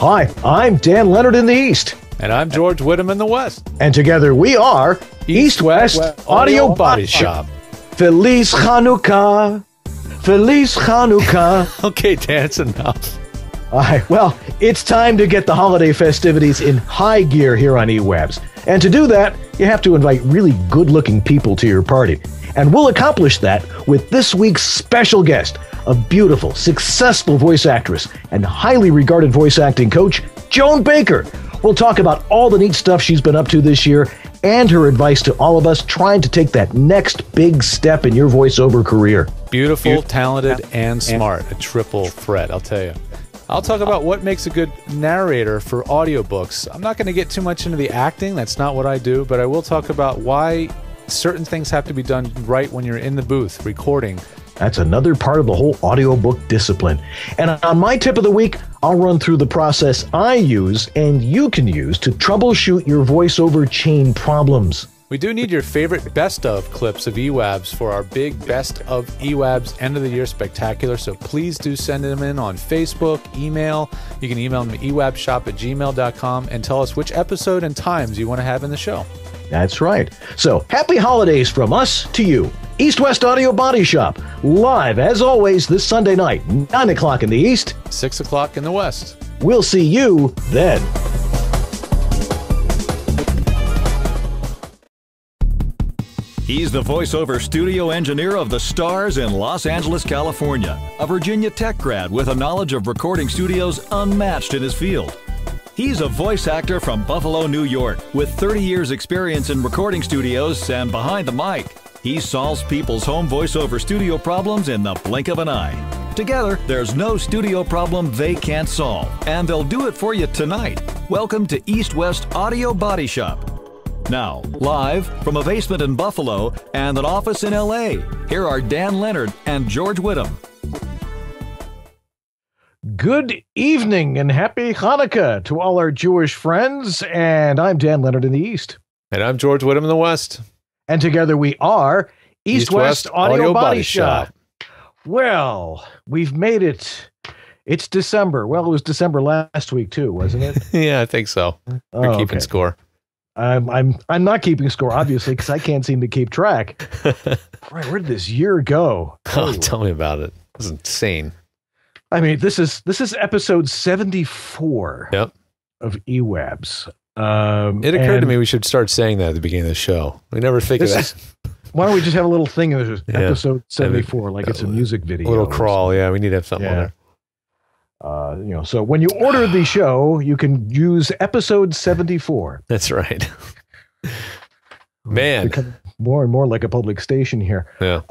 Hi, I'm Dan Leonard in the East. And I'm George Whittam in the West. And together we are East-West Audio Body Shop. Feliz Hanukkah. Feliz Hanukkah. Okay, Dan, it's enough. All right, well, it's time to get the holiday festivities in high gear here on EWABS. And to do that, you have to invite really good-looking people to your party. And we'll accomplish that with this week's special guest, a beautiful, successful voice actress and highly regarded voice acting coach, Joan Baker. We'll talk about all the neat stuff she's been up to this year and her advice to all of us trying to take that next big step in your voiceover career. Beautiful, talented, and smart. A triple threat, I'll tell you. I'll talk about what makes a good narrator for audiobooks. I'm not going to get too much into the acting. That's not what I do. But I will talk about why certain things have to be done right when you're in the booth recording. That's another part of the whole audiobook discipline. And on my tip of the week, I'll run through the process I use and you can use to troubleshoot your voiceover chain problems. We do need your favorite best of clips of EWABS for our big best of EWABS end of the year spectacular. So please do send them in on Facebook, email. You can email them at ewabshop@gmail.com and tell us which episode and times you want to have in the show. That's right. So happy holidays from us to you. East-West Audio Body Shop, live as always this Sunday night, 9 o'clock in the East, 6 o'clock in the West. We'll see you then. He's the voiceover studio engineer of the Stars in Los Angeles, California, a Virginia Tech grad with a knowledge of recording studios unmatched in his field. He's a voice actor from Buffalo, New York, with 30 years experience in recording studios and behind the mic. He solves people's home voiceover studio problems in the blink of an eye. Together, there's no studio problem they can't solve, and they'll do it for you tonight. Welcome to East-West Audio Body Shop. Now, live from a basement in Buffalo and an office in LA, here are Dan Leonard and George Whittam. Good evening and happy Hanukkah to all our Jewish friends. And I'm Dan Leonard in the East. And I'm George Whittam in the West. And together we are East-West Audio Body Shop. Well, we've made it. It's December. Well, it was December last week too, wasn't it? Yeah, I think so. We're keeping score. I'm not keeping score, obviously, because I can't seem to keep track. Right, where did this year go? Oh, tell me about it. It was insane. I mean, this is episode 74 of EWABS. It occurred to me we should start saying that at the beginning of the show. We never figured that. Why don't we just have a little thing in this episode 74, like it's a music video. A little crawl, yeah. We need to have something on there. You know, so when you order the show, you can use episode 74. That's right. Man. Become more and more like a public station here. Yeah.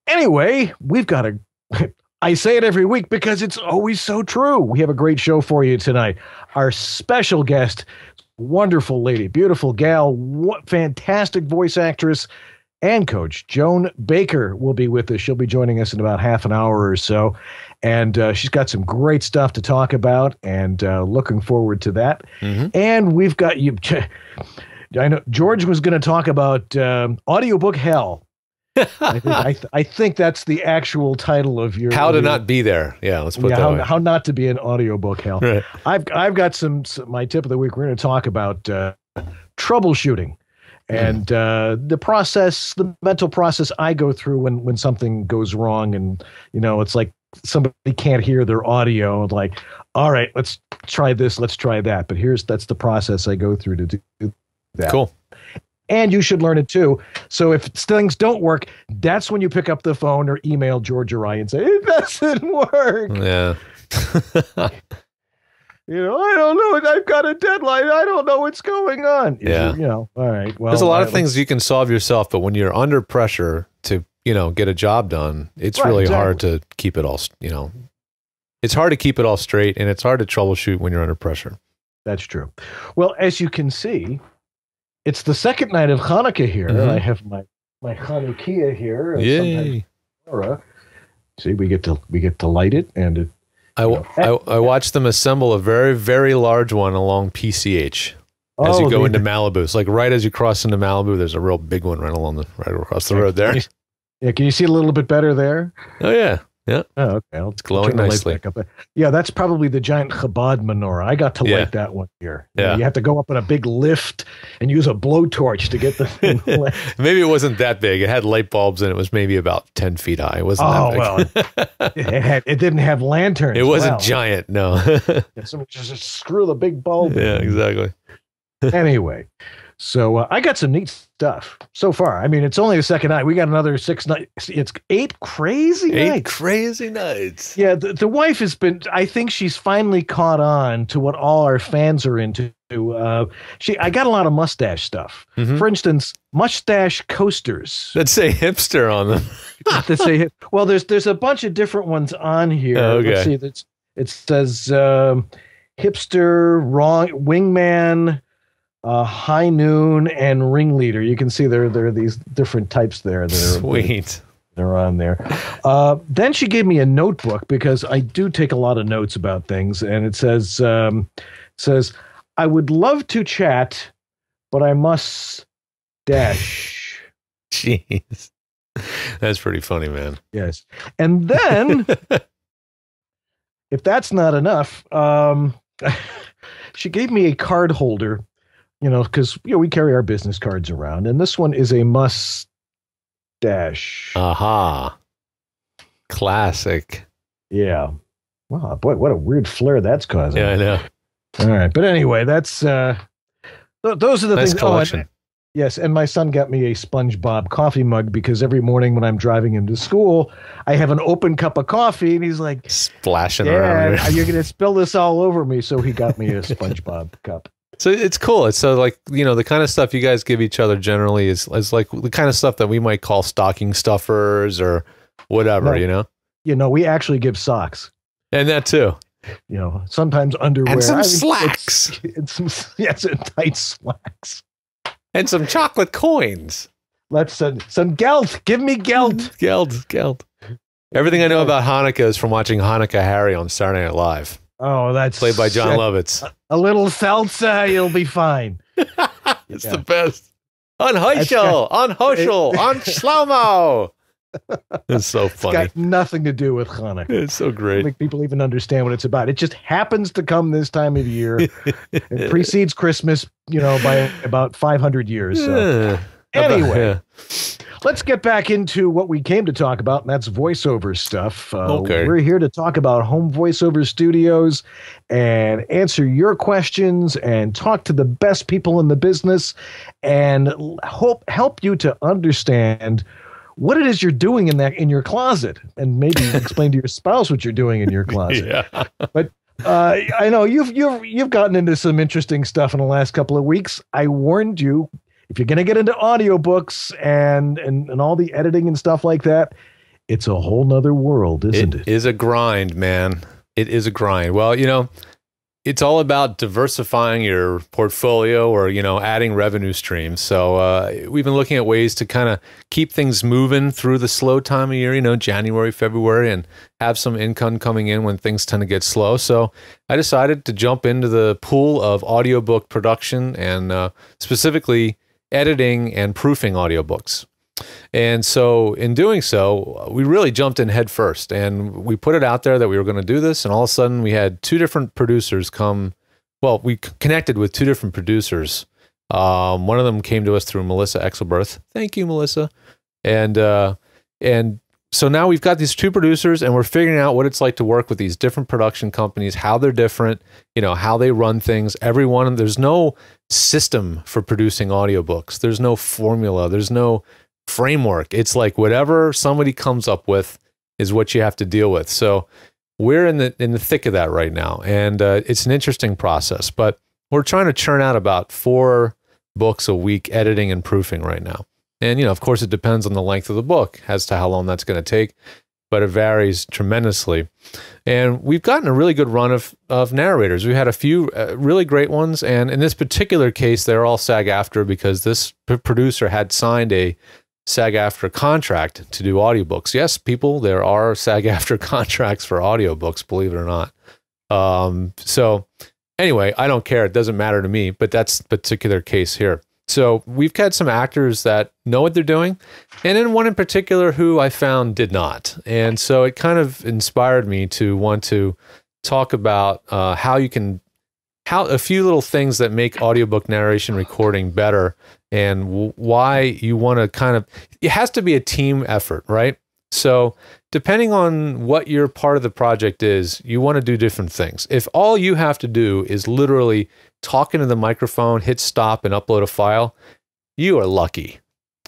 Anyway, we've got a... I say it every week because it's always so true. We have a great show for you tonight. Our special guest, wonderful lady, beautiful gal, fantastic voice actress and coach, Joan Baker will be with us. She'll be joining us in about half an hour or so. And she's got some great stuff to talk about and looking forward to that. And we've got you. I know George was going to talk about audiobook hell. I think that's the actual title of your How to Not Be There. Yeah, let's put that way. How not to be an audiobook hell. Right. I've got some my tip of the week. We're going to talk about troubleshooting and the process, the mental process I go through when something goes wrong, and you know, it's like somebody can't hear their audio. And like, all right, let's try this, let's try that. But that's the process I go through to do that. Cool. And you should learn it too. So if things don't work, that's when you pick up the phone or email George or I and say, it doesn't work. Yeah. You know, I don't know. I've got a deadline. I don't know what's going on. Yeah. You know, all right. Well, there's a lot of things you can solve yourself, but when you're under pressure to, you know, get a job done, it's really hard to keep it all, you know, it's hard to keep it all straight, and it's hard to troubleshoot when you're under pressure. That's true. Well, as you can see, it's the second night of Hanukkah here. I have my Hanukkah here. Yay! See, we get to light it, and I watched them assemble a very, very large one along PCH as you go into Malibu. It's like right as you cross into Malibu, there's a real big one right across the road there. Yeah, can you see a little bit better there? Oh yeah, Yeah. Oh, okay. It's glowing turn the light nicely. back up. Yeah, that's probably the giant Chabad menorah. I got to light that one here. Yeah. You have to go up in a big lift and use a blowtorch to get the thing lit. Maybe it wasn't that big. It had light bulbs and it was maybe about 10 feet high. It wasn't that big. Well, it didn't have lanterns. It wasn't giant, no. Someone just screw the big bulb. Yeah, exactly. Anyway, so I got some neat stuff so far. I mean, it's only the second night. We got another 6 nights. It's 8 crazy nights. 8 crazy nights. Yeah, the wife has been, I think she's finally caught on to what all our fans are into. I got a lot of mustache stuff. For instance, mustache coasters. That say hipster on them. That say, well, there's a bunch of different ones on here. Oh, okay. Let's see, it says hipster, wingman, high noon, and ringleader. You can see there are these different types there. Sweet. They're on there. Then she gave me a notebook because I do take a lot of notes about things, and it says, I would love to chat, but I must dash. Jeez. That's pretty funny, man. Yes. And then, if that's not enough, she gave me a card holder, because we carry our business cards around, and this one is a mustache. Aha. Classic. Yeah. Wow, boy, what a weird flare that's causing. Yeah, I know. All right, but anyway, that's those are the Nice things. collection. Yes, and my son got me a SpongeBob coffee mug because every morning when I'm driving him to school, I have an open cup of coffee, and he's like, splashing around. You're going to spill this all over me. So he got me a SpongeBob cup. So it's cool. It's so like, the kind of stuff you guys give each other generally is like the kind of stuff that we might call stocking stuffers or whatever, we actually give socks. And that too. Sometimes underwear. And some slacks. And some tight slacks. And some chocolate coins. Let's some gelt. Give me gelt. Gelt. Everything I know about Hanukkah is from watching Hanukkah Harry on Saturday Night Live. Oh, that's played by John Lovitz. A little salsa, you'll be fine. It's the best. On Heischel, on Shlomo. It's so funny. It's got nothing to do with Hanukkah. It's so great. I don't think people even understand what it's about. It just happens to come this time of year. It precedes Christmas, by about 500 years. So. Anyway, let's get back into what we came to talk about, and that's voiceover stuff. Okay. We're here to talk about home voiceover studios and answer your questions and talk to the best people in the business and help you to understand what it is you're doing in your closet, and maybe explain to your spouse what you're doing in your closet. Yeah. But I know you've gotten into some interesting stuff in the last couple of weeks. I warned you, if you're going to get into audiobooks and all the editing and stuff like that, it's a whole nother world, isn't it? It is a grind, man. It is a grind. Well, it's all about diversifying your portfolio or, adding revenue streams. So we've been looking at ways to kind of keep things moving through the slow time of year, January, February, and have some income coming in when things tend to get slow. So I decided to jump into the pool of audiobook production and specifically editing and proofing audiobooks. And so in doing so, we really jumped in head first, and we put it out there that we were going to do this. And all of a sudden we had 2 different producers come. Well, we connected with 2 different producers. One of them came to us through Melissa Exelberth. Thank you, Melissa. And so now we've got these 2 producers, and we're figuring out what it's like to work with these different production companies, how they're different, how they run things. Everyone, there's no system for producing audiobooks. There's no formula. There's no framework. It's like whatever somebody comes up with is what you have to deal with. So we're in the thick of that right now, and it's an interesting process. But we're trying to churn out about 4 books a week, editing and proofing right now. And of course, it depends on the length of the book as to how long that's going to take, but it varies tremendously. And we've gotten a really good run of narrators. We've had a few really great ones, and in this particular case, they're all SAG-AFTRA because this producer had signed a SAG-AFTRA contract to do audiobooks. Yes, people, there are SAG-AFTRA contracts for audiobooks, believe it or not. So anyway, I don't care. It doesn't matter to me, but that's the particular case here. So we've had some actors that know what they're doing, and then one in particular who I found did not. And so it kind of inspired me to want to talk about how a few little things that make audiobook narration recording better, and why you want to it has to be a team effort, right? So depending on what your part of the project is, you want to do different things. If all you have to do is literally talk into the microphone, hit stop, and upload a file, you are lucky.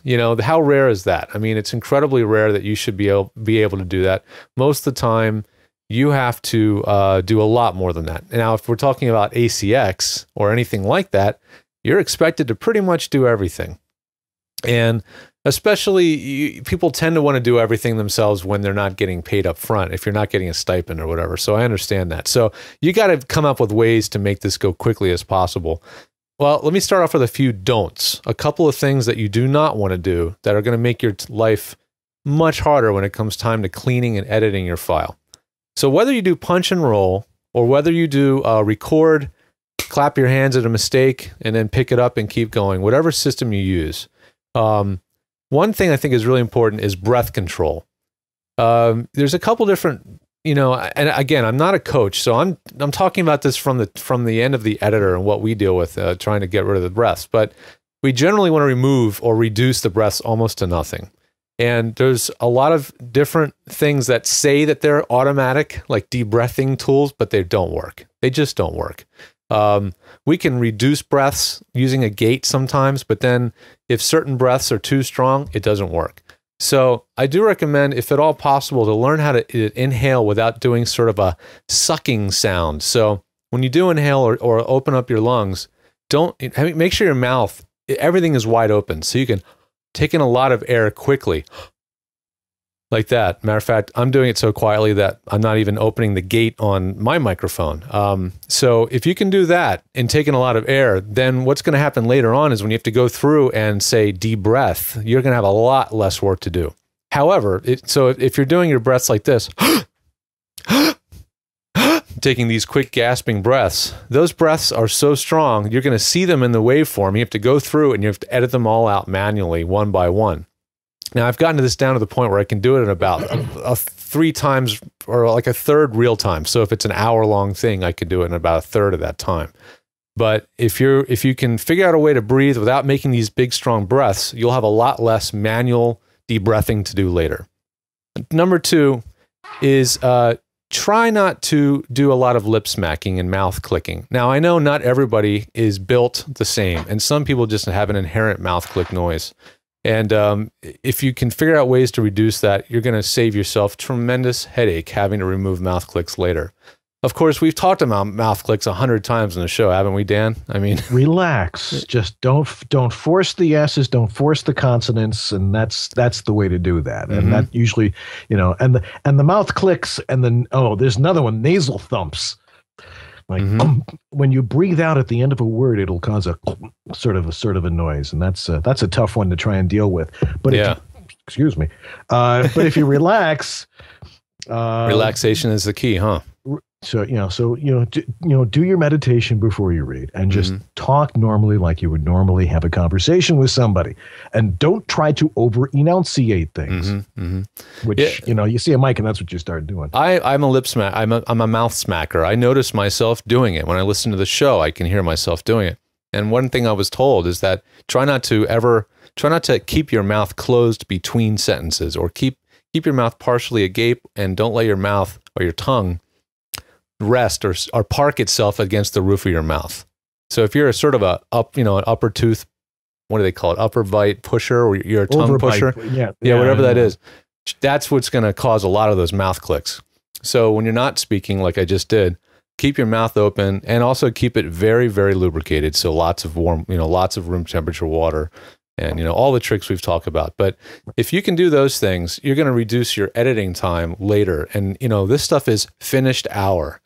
You know, how rare is that? I mean, it's incredibly rare that you should be able to do that. Most of the time, you have to do a lot more than that. Now, if we're talking about ACX or anything like that, you're expected to pretty much do everything. And especially, people tend to want to do everything themselves when they're not getting paid up front, if you're not getting a stipend or whatever. So I understand that. So you got to come up with ways to make this go quickly as possible. Well, let me start off with a few don'ts. A couple of things that you do not want to do that are going to make your life much harder when it comes time to cleaning and editing your file. So whether you do punch and roll, or whether you do record, clap your hands at a mistake, and then pick it up and keep going, whatever system you use, one thing I think is really important is breath control. There's a couple different, and again, I'm not a coach, so I'm talking about this from the end of the editor and what we deal with, trying to get rid of the breaths. But we generally want to remove or reduce the breaths almost to nothing. And there's a lot of different things that say that they're automatic, like de-breathing tools, but they don't work. They just don't work. We can reduce breaths using a gate sometimes, but then if certain breaths are too strong, it doesn't work. So I do recommend, if at all possible, to learn how to inhale without doing sort of a sucking sound. So when you do inhale or open up your lungs, make sure your mouth, everything is wide open, so you can take in a lot of air quickly. Like that. Matter of fact, I'm doing it so quietly that I'm not even opening the gate on my microphone. So if you can do that and take in a lot of air, then what's going to happen later on is when you have to go through and say deep breath, you're going to have a lot less work to do. However, so if you're doing your breaths like this, taking these quick gasping breaths, those breaths are so strong, you're going to see them in the waveform. You have to go through and you have to edit them all out manually, one by one. Now, I've gotten this down to the point where I can do it in about 3 times, or like a third real time. So if it's an hour-long thing, I could do it in about a third of that time. But if you can figure out a way to breathe without making these big, strong breaths, you'll have a lot less manual de-breathing to do later. Number 2 is try not to do a lot of lip smacking and mouth clicking. Now, I know not everybody is built the same, and some people just have an inherent mouth click noise. And if you can figure out ways to reduce that, you're going to save yourself tremendous headache having to remove mouth clicks later. Of course, we've talked about mouth clicks 100 times in the show, haven't we, Dan? I mean, relax. Just don't force the S's, don't force the consonants, and that's the way to do that. And that usually, and the mouth clicks, and then there's another one, nasal thumps. Like when you breathe out at the end of a word, it'll cause a sort of a noise, and that's a tough one to try and deal with. But excuse me. But if you relax, relaxation is the key, huh? So do your meditation before you read, and just talk normally like you would normally have a conversation with somebody, and don't try to over enunciate things. Which you see a mic, and that's what you start doing. I'm a lip smack. I'm a mouth smacker. I notice myself doing it when I listen to the show. I can hear myself doing it. And one thing I was told is that try not to keep your mouth closed between sentences, or keep your mouth partially agape, and don't let your mouth or your tongue rest or park itself against the roof of your mouth. So if you're a sort of an upper tooth, what do they call it? Upper bite pusher, or you're a tongue pusher. Whatever that is. That's what's going to cause a lot of those mouth clicks. So when you're not speaking like I just did, keep your mouth open, and also keep it very, very lubricated. So lots of warm, lots of room temperature water, and all the tricks we've talked about. But if you can do those things, you're going to reduce your editing time later. And this stuff is finished hour.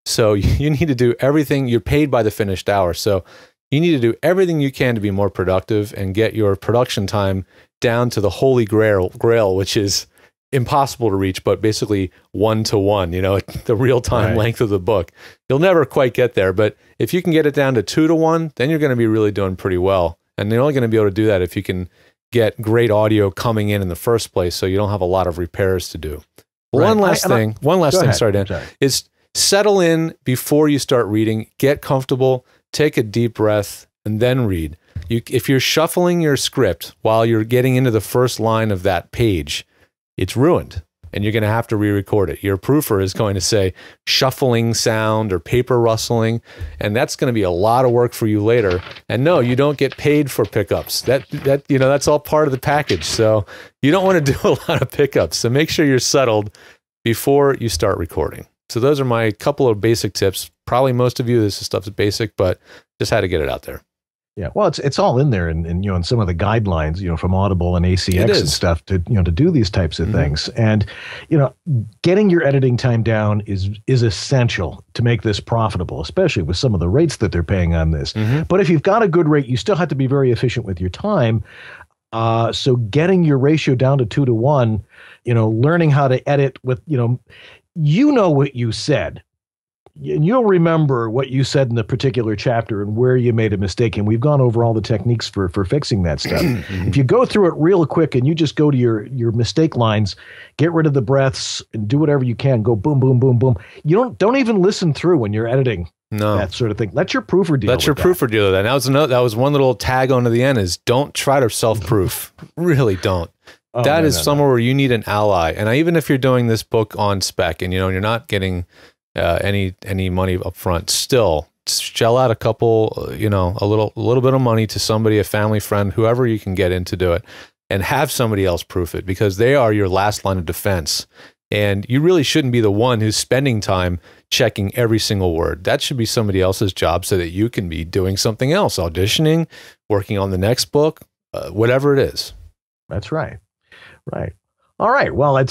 So you need to do everything. You're paid by the finished hour. So you need to do everything you can to be more productive and get your production time down to the holy grail, which is impossible to reach, but basically 1-to-1, the real-time length of the book. You'll never quite get there, but if you can get it down to 2-to-1, then you're going to be really doing pretty well. And you're only going to be able to do that if you can get great audio coming in the first place, so you don't have a lot of repairs to do. Right. One last thing, sorry, Dan, is settle in before you start reading, get comfortable, take a deep breath, and then read. If you're shuffling your script while you're getting into the first line of that page, it's ruined, and you're going to have to re-record it. Your proofer is going to say shuffling sound or paper rustling, and that's going to be a lot of work for you later. And no, you don't get paid for pickups. That's all part of the package. So you don't want to do a lot of pickups. So make sure you're settled before you start recording. So those are my couple of basic tips. Probably most of you, this stuff is basic, but just had to get it out there. Yeah, well, it's all in there, and in some of the guidelines, from Audible and ACX and stuff to to do these types of things. And getting your editing time down is essential to make this profitable, especially with some of the rates that they're paying on this. But if you've got a good rate, you still have to be very efficient with your time. So getting your ratio down to 2 to 1, learning how to edit with what you said. And you'll remember what you said in the particular chapter and where you made a mistake. And we've gone over all the techniques for fixing that stuff. If you go through it real quick and you just go to your mistake lines, get rid of the breaths and do whatever you can, go boom, boom, boom, boom. You don't even listen through when you're editing. No. That sort of thing. Let your proofer deal with that. Let your proofer deal with that. That was one little tag on to the end is don't try to self-proof. Really don't. That is somewhere where you need an ally. And even if you're doing this book on spec and you're not getting any money up front, still shell out a couple, a little bit of money to somebody, a family friend, whoever you can get in to do it, and have somebody else proof it, because they are your last line of defense. And you really shouldn't be the one who's spending time checking every single word. That should be somebody else's job so that you can be doing something else, auditioning, working on the next book, whatever it is. That's right. Right. All right. Well,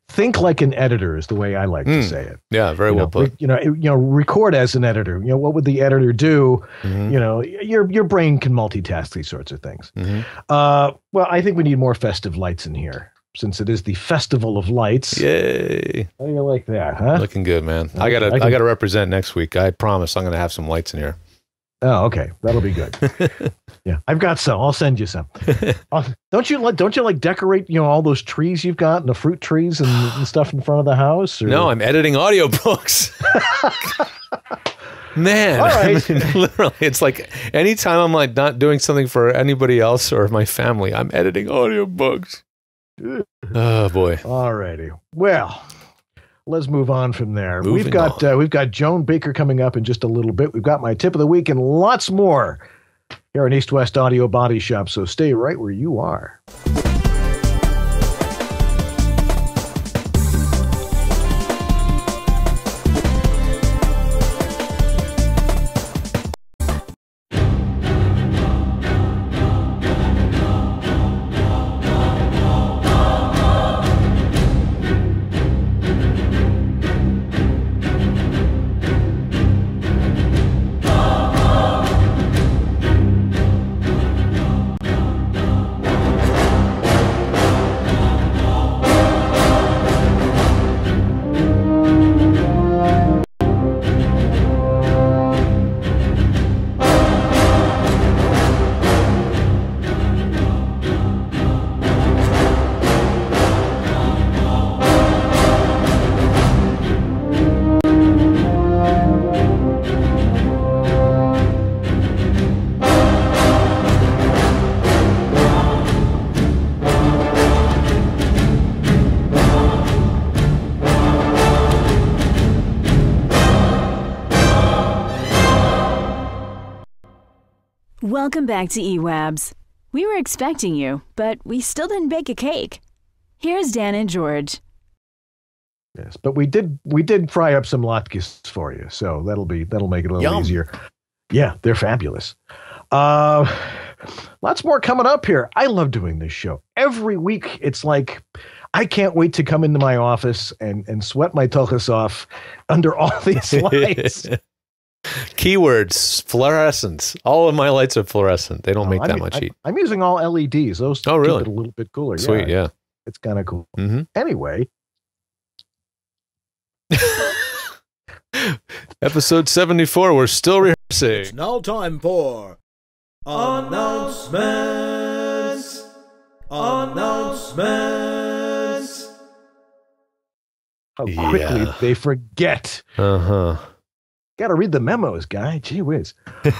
think like an editor is the way I like to say it. Yeah, very well put. Record as an editor. What would the editor do? Your brain can multitask these sorts of things. Well, I think we need more festive lights in here, since it is the Festival of Lights. Yay! How do you like that, huh? Looking good, man. I gotta represent next week. I promise I'm gonna have some lights in here. Oh, okay. That'll be good. Yeah, I've got some. I'll send you some. Don't you like decorate, all those trees you've got and the fruit trees and stuff in front of the house? Or? No, I'm editing audiobooks. Man, all right. I mean, literally, it's like anytime I'm like not doing something for anybody else or my family, I'm editing audiobooks. Oh boy. All righty. Well, let's move on from there. We've got Joan Baker coming up in just a little bit. We've got my tip of the week and lots more here in East West Audio Body Shop. So stay right where you are. Welcome back to EWABS. We were expecting you, but we still didn't bake a cake. Here's Dan and George. Yes, but we did fry up some latkes for you, so that'll make it a little easier. Yeah, they're fabulous. Lots more coming up here. I love doing this show. Every week, it's like I can't wait to come into my office and sweat my tochas off under all these lights. Keywords, fluorescence. All of my lights are fluorescent. They don't make that much heat. I'm using all LEDs. Those keep it a little bit cooler. Sweet, yeah. It's kind of cool. Anyway. Episode 74, we're still rehearsing. It's now time for Announcements. Announcements. How quickly they forget. Uh-huh. Got to read the memos, guy. Gee whiz.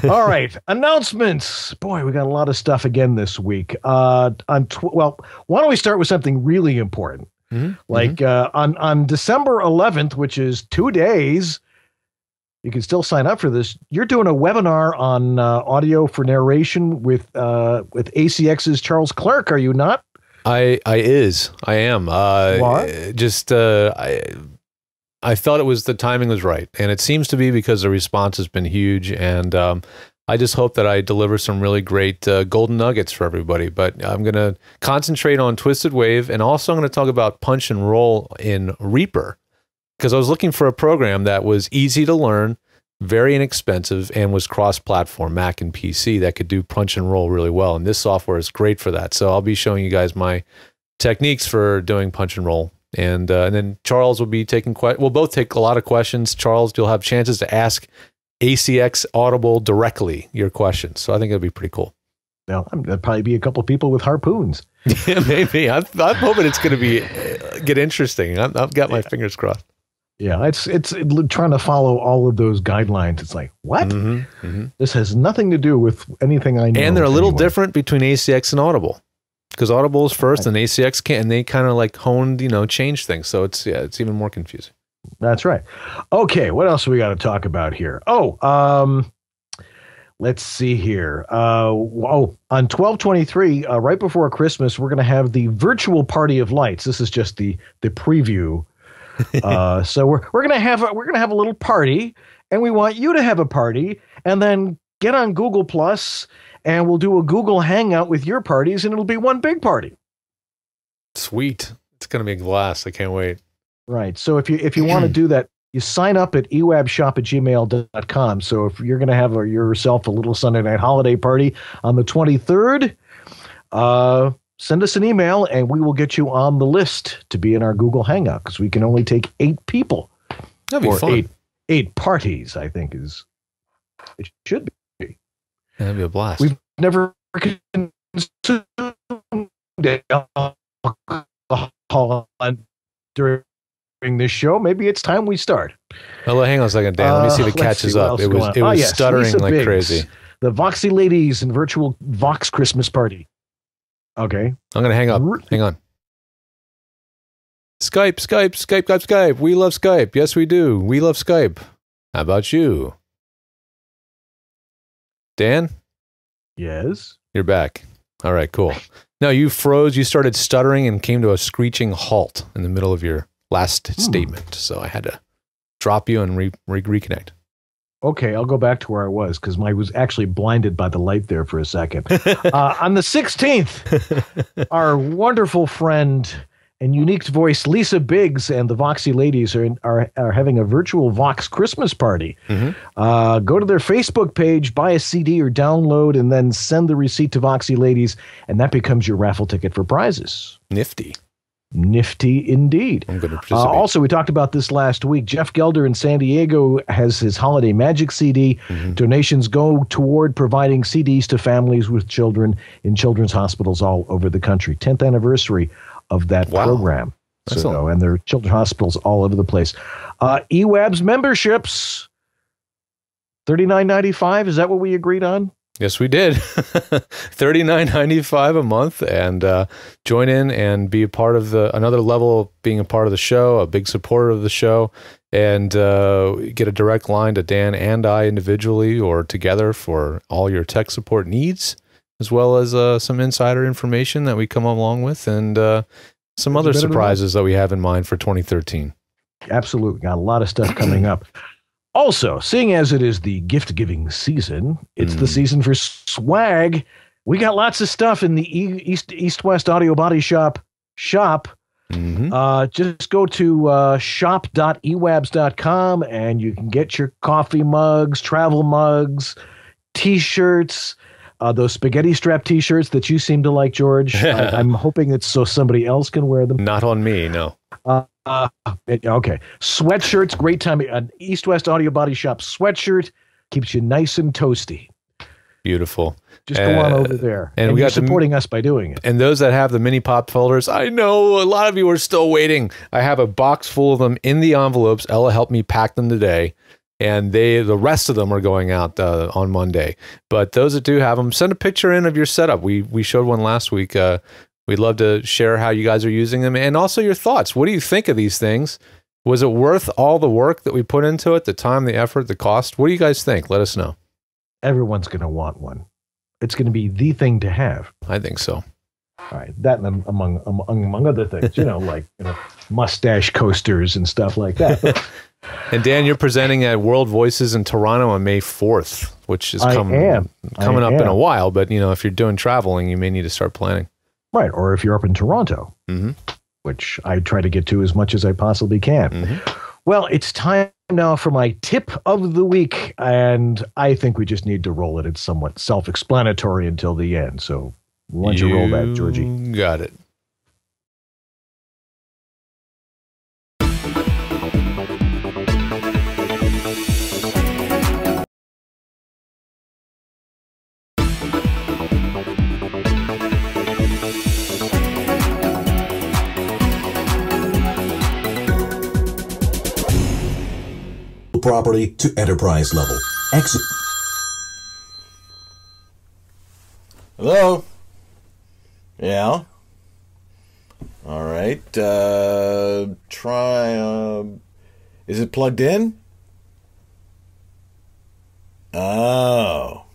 All right. Announcements. Boy, we got a lot of stuff again this week. Well, why don't we start with something really important? Like on December 11th, which is 2 days, you can still sign up for this. You're doing a webinar on audio for narration with ACX's Charles Clerke, are you not? I am. I felt it was the timing was right, and it seems to be because the response has been huge, and I just hope that I deliver some really great golden nuggets for everybody. But I'm going to concentrate on Twisted Wave, and also I'm going to talk about punch and roll in Reaper, because I was looking for a program that was easy to learn, very inexpensive, and was cross-platform, Mac and PC, that could do punch and roll really well, and this software is great for that. So I'll be showing you guys my techniques for doing punch and roll. And then Charles will be taking we'll both take a lot of questions. Charles, you'll have chances to ask ACX Audible directly your questions. So I think it'll be pretty cool. Now, there'll probably be a couple of people with harpoons. Yeah, maybe. I'm hoping it's going to get interesting. I've got my fingers crossed. Yeah, it's trying to follow all of those guidelines. It's like, what? This has nothing to do with anything I know. And they're a little different between ACX and Audible. Because Audible is first, and ACX can't, and they kind of like honed, changed things. So it's even more confusing. That's right. Okay, what else we got to talk about here? Oh, let's see here. On 12/23, right before Christmas, we're going to have the virtual Party of Lights. This is just the preview. So we're going to have a little party, and we want you to have a party, and then get on Google Plus. And we'll do a Google Hangout with your parties, and it'll be one big party. Sweet. It's going to be a blast. I can't wait. Right. So if you want to do that, you sign up at ewabshop@gmail.com. So if you're going to have yourself a little Sunday night holiday party on the 23rd, send us an email, and we will get you on the list to be in our Google Hangout, because we can only take 8 people. That'd be fun. Eight parties, I think it should be. That'd be a blast. We've never consumed alcohol during this show. Maybe it's time we start. Well, hang on a second, Dan. Let me see if it catches up. It was stuttering Lisa like Biggs, crazy. The Voxy Ladies and virtual Vox Christmas party. Okay. I'm going to hang up. Hang on. Skype. We love Skype. Yes, we do. We love Skype. How about you? Dan? Yes? You're back. All right, cool. No, you froze. You started stuttering and came to a screeching halt in the middle of your last statement. So I had to drop you and reconnect. Okay, I'll go back to where I was, because I was actually blinded by the light there for a second. On the 16th, our wonderful friend and unique voice Lisa Biggs and the Voxy Ladies are having a virtual Vox Christmas party. Go to their Facebook page, buy a CD or download, and then send the receipt to Voxy Ladies, and that becomes your raffle ticket for prizes. Nifty Indeed. I'm going to participate. Also, we talked about this last week. Jeff Gelder in San Diego has his Holiday Magic CD. Donations go toward providing CDs to families with children in children's hospitals all over the country. 10th anniversary of that program. So, and there are children's hospitals all over the place. EWABS memberships, $39.95. Is that what we agreed on? Yes, we did. $39.95 a month, and join in and be a part of another level of being a part of the show, a big supporter of the show, and get a direct line to Dan and I individually or together for all your tech support needs, as well as some insider information that we come along with, and some other surprises that we have in mind for 2013. Absolutely. Got a lot of stuff coming up. Also, seeing as it is the gift-giving season, it's the season for swag. We got lots of stuff in the East-West Audio Body Shop. Just go to shop.ewabs.com, and you can get your coffee mugs, travel mugs, T-shirts, those spaghetti strap T-shirts that you seem to like, George. I'm hoping it's so somebody else can wear them. Not on me, no. Okay. Sweatshirts, great time. An East-West Audio Body Shop sweatshirt keeps you nice and toasty. Beautiful. Just go on over there. And we you're got supporting us by doing it. And those that have the mini pop folders, I know a lot of you are still waiting. I have a box full of them in the envelopes. Ella helped me pack them today. And the rest of them are going out on Monday. But those that do have them, send a picture in of your setup. We showed one last week. We'd love to share how you guys are using them and also your thoughts. What do you think of these things? Was it worth all the work that we put into it, the time, the effort, the cost? What do you guys think? Let us know. Everyone's going to want one. It's going to be the thing to have. I think so. All right, that and among other things, like mustache coasters and stuff like that. And Dan, you're presenting at World Voices in Toronto on May 4th, which is coming up in a while. But if you're doing traveling, you may need to start planning. Right, or if you're up in Toronto, which I try to get to as much as I possibly can. Well, it's time now for my tip of the week, and I think we just need to roll it. It's somewhat self-explanatory until the end, so why don't you roll that, Georgie? Got it. Property to enterprise level. Exit. Hello? Yeah? All right. Try, is it plugged in? Oh.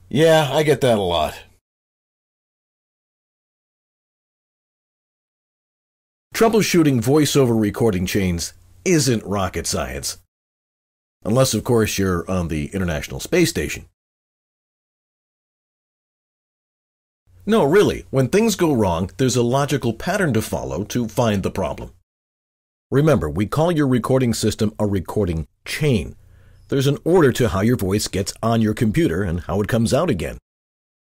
Yeah, I get that a lot. Troubleshooting voiceover recording chains isn't rocket science. Unless, of course, you're on the International Space Station. No, really, when things go wrong, there's a logical pattern to follow to find the problem. Remember, we call your recording system a recording chain. There's an order to how your voice gets on your computer and how it comes out again.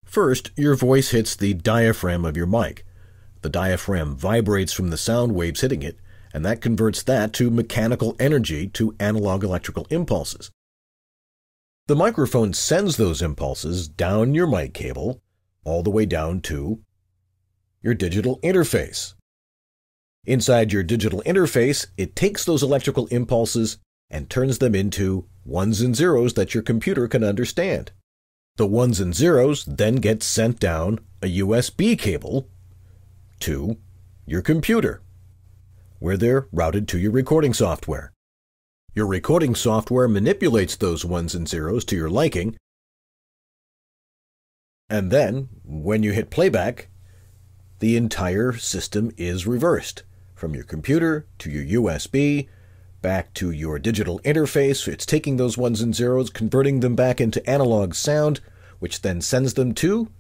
First, your voice hits the diaphragm of your mic. The diaphragm vibrates from the sound waves hitting it, and that converts that to mechanical energy to analog electrical impulses. The microphone sends those impulses down your mic cable, all the way down to your digital interface. Inside your digital interface, it takes those electrical impulses and turns them into ones and zeros that your computer can understand. The ones and zeros then get sent down a USB cable to your computer, where they're routed to your recording software. Your recording software manipulates those ones and zeros to your liking, and then, when you hit playback, the entire system is reversed, from your computer to your USB, back to your digital interface. It's taking those ones and zeros, converting them back into analog sound, which then sends them to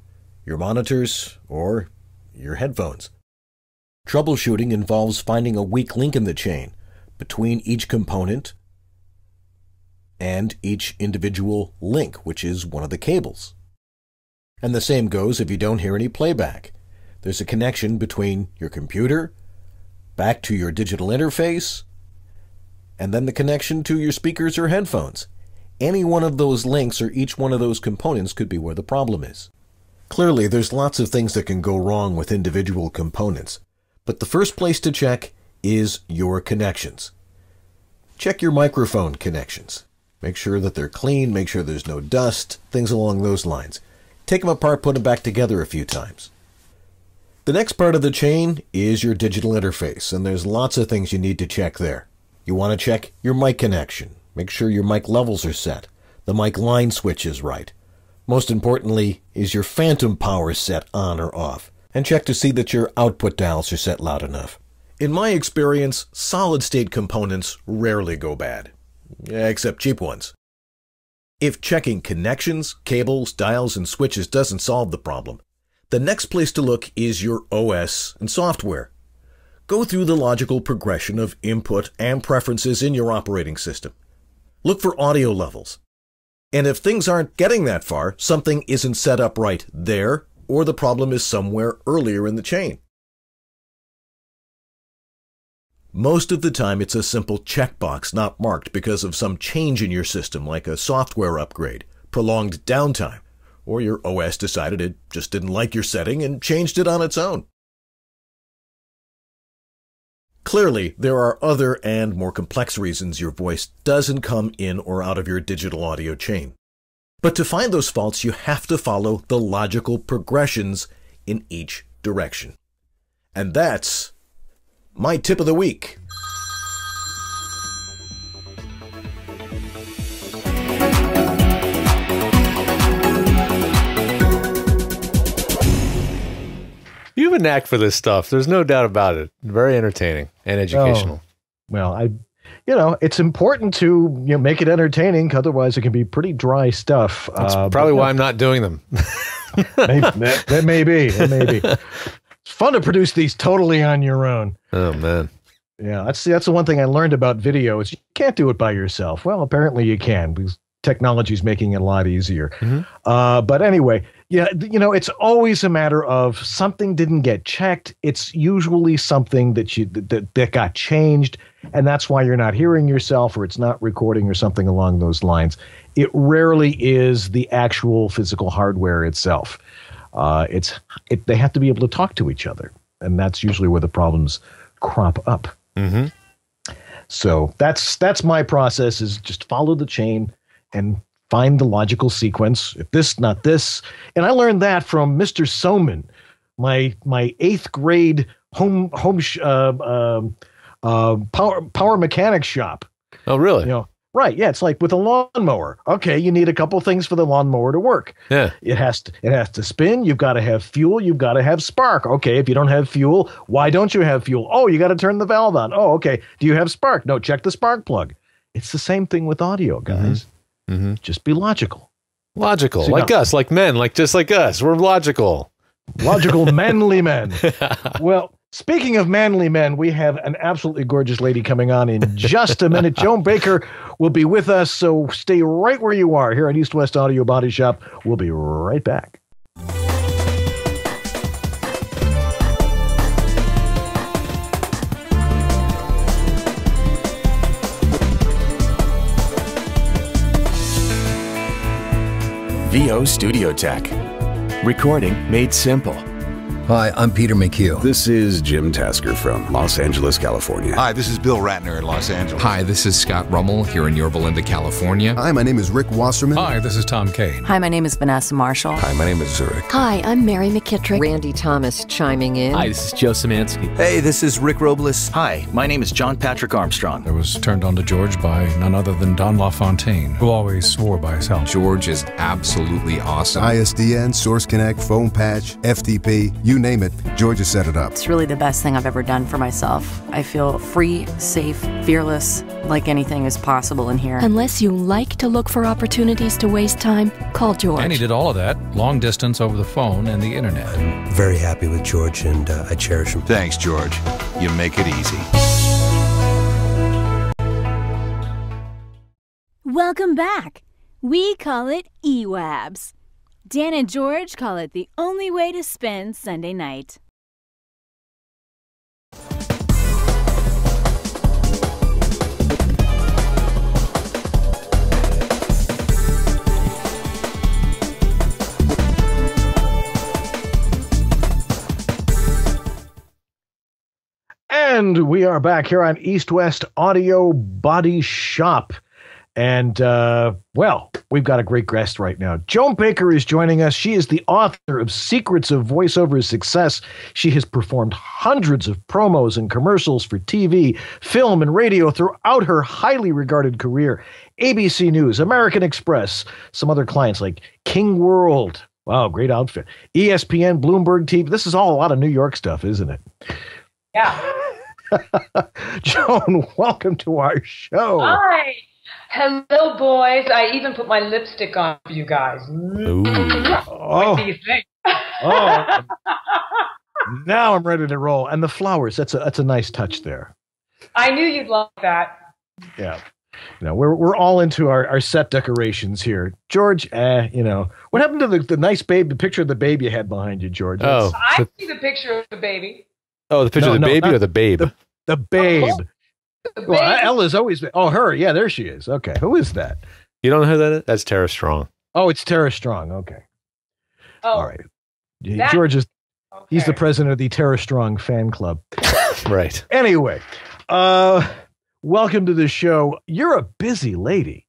your monitors or your headphones. Troubleshooting involves finding a weak link in the chain between each component and each individual link, which is one of the cables. And the same goes if you don't hear any playback. There's a connection between your computer, back to your digital interface, and then the connection to your speakers or headphones. Any one of those links or each one of those components could be where the problem is. Clearly, there's lots of things that can go wrong with individual components, but the first place to check is your connections. Check your microphone connections. Make sure that they're clean, make sure there's no dust, things along those lines. Take them apart, put them back together a few times. The next part of the chain is your digital interface, and there's lots of things you need to check there. You want to check your mic connection. Make sure your mic levels are set. The mic line switch is right. Most importantly, is your phantom power set on or off? And check to see that your output dials are set loud enough. In my experience, solid-state components rarely go bad, except cheap ones. If checking connections, cables, dials, and switches doesn't solve the problem, the next place to look is your OS and software. Go through the logical progression of input and preferences in your operating system. Look for audio levels. And if things aren't getting that far, something isn't set up right there, or the problem is somewhere earlier in the chain. Most of the time, it's a simple checkbox not marked because of some change in your system, like a software upgrade, prolonged downtime, or your OS decided it just didn't like your setting and changed it on its own. Clearly, there are other and more complex reasons your voice doesn't come in or out of your digital audio chain. But to find those faults, you have to follow the logical progressions in each direction. And that's my tip of the week. You have a knack for this stuff. There's no doubt about it. Very entertaining and educational. Oh, well, it's important to make it entertaining. Otherwise, it can be pretty dry stuff. That's probably why I'm not doing them. That may be. It may be. It's fun to produce these totally on your own. Oh man. Yeah, that's the one thing I learned about video is you can't do it by yourself. Well, apparently you can because technology is making it a lot easier. Mm-hmm. But anyway, yeah, it's always a matter of something didn't get checked. It's usually something that got changed, and that's why you're not hearing yourself or it's not recording or something along those lines. It rarely is the actual physical hardware itself. They have to be able to talk to each other, and that's usually where the problems crop up. Mm-hmm. So that's my process, is just follow the chain and find the logical sequence. If this, not this. And I learned that from Mr. Soman, my 8th grade power mechanics shop. Oh, really? Right. Yeah. It's like with a lawnmower. Okay. You need a couple things for the lawnmower to work. Yeah. It has to spin. You've got to have fuel. You've got to have spark. Okay. If you don't have fuel, why don't you have fuel? Oh, you got to turn the valve on. Oh, okay. Do you have spark? No, check the spark plug. It's the same thing with audio, guys. Mm-hmm. Just be logical. Logical. So, like us, like men, just like us. We're logical. Logical, manly men. Well, speaking of manly men, we have an absolutely gorgeous lady coming on in just a minute. Joan Baker will be with us, so stay right where you are here at East West Audio Body Shop. We'll be right back. VO Studio Tech. Recording made simple. Hi, I'm Peter McHugh. This is Jim Tasker from Los Angeles, California. Hi, this is Bill Ratner in Los Angeles. Hi, this is Scott Rummel here in Yorba Linda, California. Hi, my name is Rick Wasserman. Hi, this is Tom Kane. Hi, my name is Vanessa Marshall. Hi, my name is Zurich. Hi, I'm Mary McKittrick. Randy Thomas chiming in. Hi, this is Joe Szymanski. Hey, this is Rick Robles. Hi, my name is John Patrick Armstrong. I was turned on to George by none other than Don LaFontaine, who always swore by his health. George is absolutely awesome. ISDN, Source Connect, Phone Patch, FTP, you name it, George has set it up. It's really the best thing I've ever done for myself. I feel free, safe, fearless, like anything is possible in here. Unless you like to look for opportunities to waste time, call George. And he did all of that, long distance over the phone and the internet. I'm very happy with George, and I cherish him. Thanks, George. You make it easy. Welcome back. We call it EWABS. Dan and George call it the only way to spend Sunday night. And we are back here on East West Audio Body Shop. And, well, we've got a great guest right now. Joan Baker is joining us. She is the author of Secrets of Voiceover Success. She has performed hundreds of promos and commercials for TV, film, and radio throughout her highly regarded career. ABC News, American Express, some other clients like King World. Wow, great outfit. ESPN, Bloomberg TV. This is all a lot of New York stuff, isn't it? Yeah. Joan, welcome to our show. Hi. Hello, boys. I even put my lipstick on for you guys. Ooh. What do you think? Oh. Now I'm ready to roll. And the flowers, that's a nice touch there. I knew you'd like that. Yeah. We're all into our set decorations here. George, what happened to the nice babe, the picture of the babe you had behind you, George? Oh. I see the picture of the baby. Oh, the picture of the baby or the babe? The Babe. The Well, Babe. Ella's always been. Oh, her. Yeah, there she is. Okay. Who is that? You don't know who that is? That's Tara Strong. Oh, it's Tara Strong. Okay. Oh, All right. that- George is, he's the okay. president of the Tara Strong fan club. Right. Anyway, welcome to the show. You're a busy lady.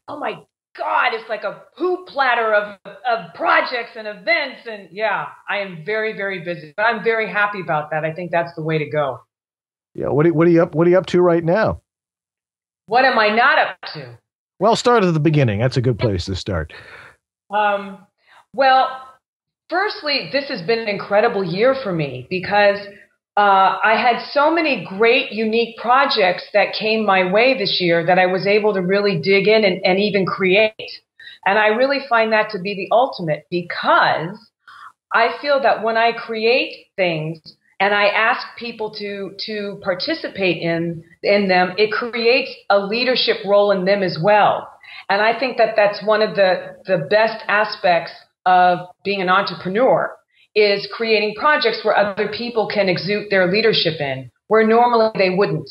Oh my God, it's like a poop platter of projects and events. And yeah, I am very, very busy. But I'm very happy about that. I think that's the way to go. Yeah. What are you up to right now? What am I not up to? Well, start at the beginning. That's a good place to start. Well, firstly, this has been an incredible year for me because I had so many great, unique projects that came my way this year that I was able to really dig in and even create. And I really find that to be the ultimate because I feel that when I create things and I ask people to participate in them, it creates a leadership role in them as well. And I think that that's one of the best aspects of being an entrepreneur is creating projects where other people can exude their leadership in, where normally they wouldn't.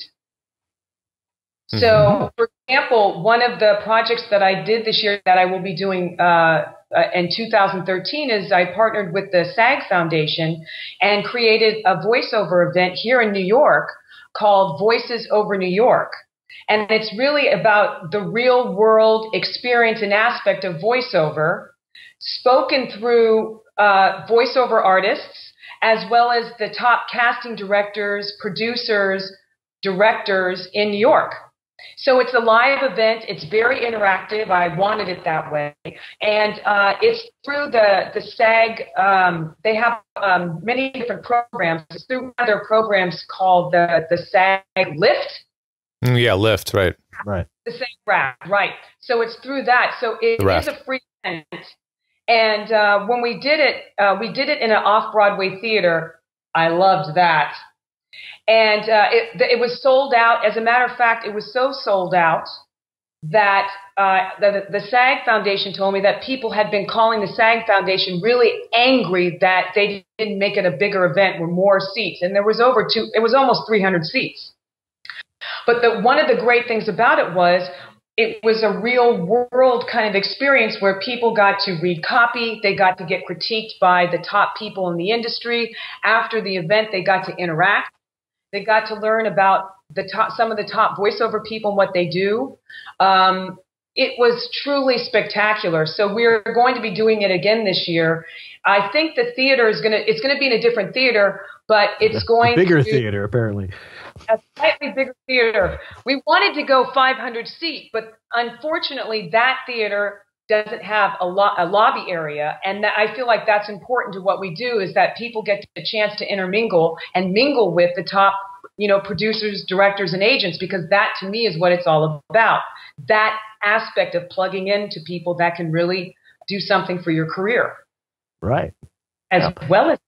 So, for example, one of the projects that I did this year that I will be doing in 2013 is I partnered with the SAG Foundation and created a voiceover event here in New York called Voices Over New York. And it's really about the real world experience and aspect of voiceover spoken through voiceover artists, as well as the top casting directors, producers, directors in New York. So it's a live event. It's very interactive. I wanted it that way. And it's through the SAG. They have many different programs. It's through one of their programs called the SAG Lift. Yeah, Lift, right. Right. The SAG Wrap, right. So it's through that. So it is a free event. And when we did it in an off-Broadway theater. I loved that. And it was sold out. As a matter of fact, it was so sold out that the SAG Foundation told me that people had been calling the SAG Foundation really angry that they didn't make it a bigger event with more seats. And there was it was almost 300 seats. But one of the great things about it was a real world kind of experience where people got to read copy. They got to get critiqued by the top people in the industry. After the event, they got to interact. They got to learn about some of the top voiceover people and what they do. It was truly spectacular. So we're going to be doing it again this year. I think the theater it's going to be in a different theater, but it's going bigger to theater apparently. A slightly bigger theater. We wanted to go 500 seat, but unfortunately that theater doesn't have a lobby area. And I feel like that's important to what we do is that people get a chance to intermingle and mingle with the top, producers, directors, and agents, because that to me is what it's all about. That aspect of plugging into people that can really do something for your career. Right. As well as.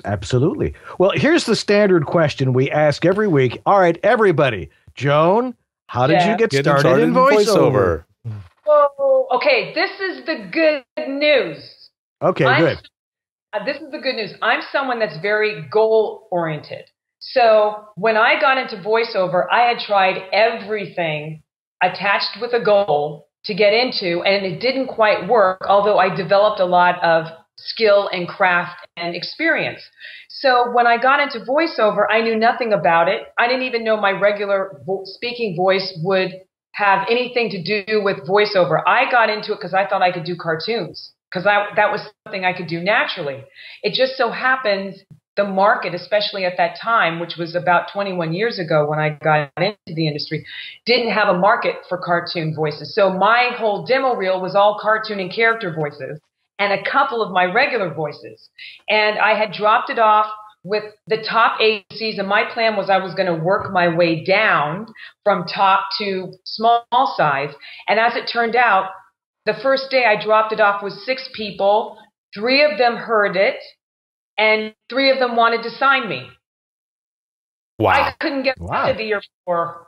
Absolutely. Well, here's the standard question we ask every week. All right, everybody. Joan, how did you get started in voiceover? Oh, okay. This is the good news. Okay, good. This is the good news. I'm someone that's very goal-oriented. So when I got into voiceover, I had tried everything attached with a goal to get into, and it didn't quite work, although I developed a lot of skill and craft and experience. So when I got into voiceover, I knew nothing about it. I didn't even know my regular speaking voice would have anything to do with voiceover. I got into it because I thought I could do cartoons, because that was something I could do naturally. It just so happens the market, especially at that time, which was about 21 years ago when I got into the industry, didn't have a market for cartoon voices. So my whole demo reel was all cartoon and character voices and a couple of my regular voices. And I had dropped it off with the top agencies, and my plan was I was going to work my way down from top to small size. And as it turned out, the first day I dropped it off with 6 people. 3 of them heard it, and 3 of them wanted to sign me. Wow. I couldn't get to the year before.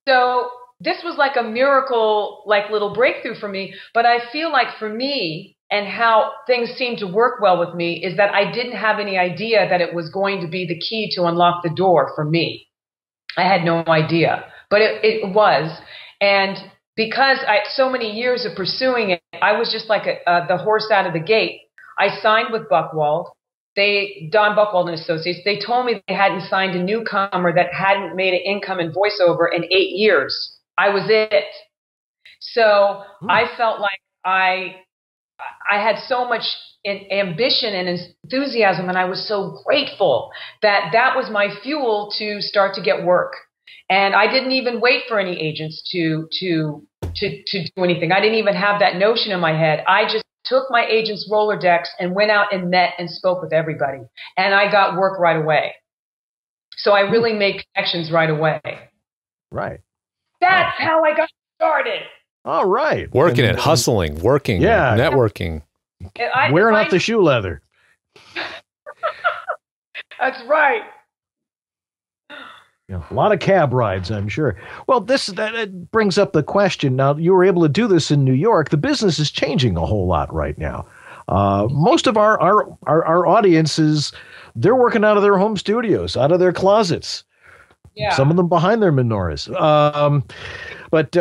So this was like a miracle, like little breakthrough for me. But I feel like for me, and how things seemed to work well with me, is that I didn't have any idea that it was going to be the key to unlock the door for me. I had no idea, but it was. And because I had so many years of pursuing it, I was just like the horse out of the gate. I signed with Buchwald. Don Buchwald and Associates, they told me they hadn't signed a newcomer that hadn't made an income in voiceover in 8 years. I was it. So I felt like I had so much ambition and enthusiasm, and I was so grateful that that was my fuel to start to get work. And I didn't even wait for any agents to do anything. I didn't even have that notion in my head. I just took my agent's Rolodex and went out and met and spoke with everybody. And I got work right away. So I really made connections right away. Right. That's how I got started. All right. Working it, hustling, working, networking. Wearing out the shoe leather. That's right. A lot of cab rides, I'm sure. Well, that brings up the question. Now, you were able to do this in New York. The business is changing a whole lot right now. Most of our audiences, they're working out of their home studios, out of their closets. Yeah. Some of them behind their menorahs. But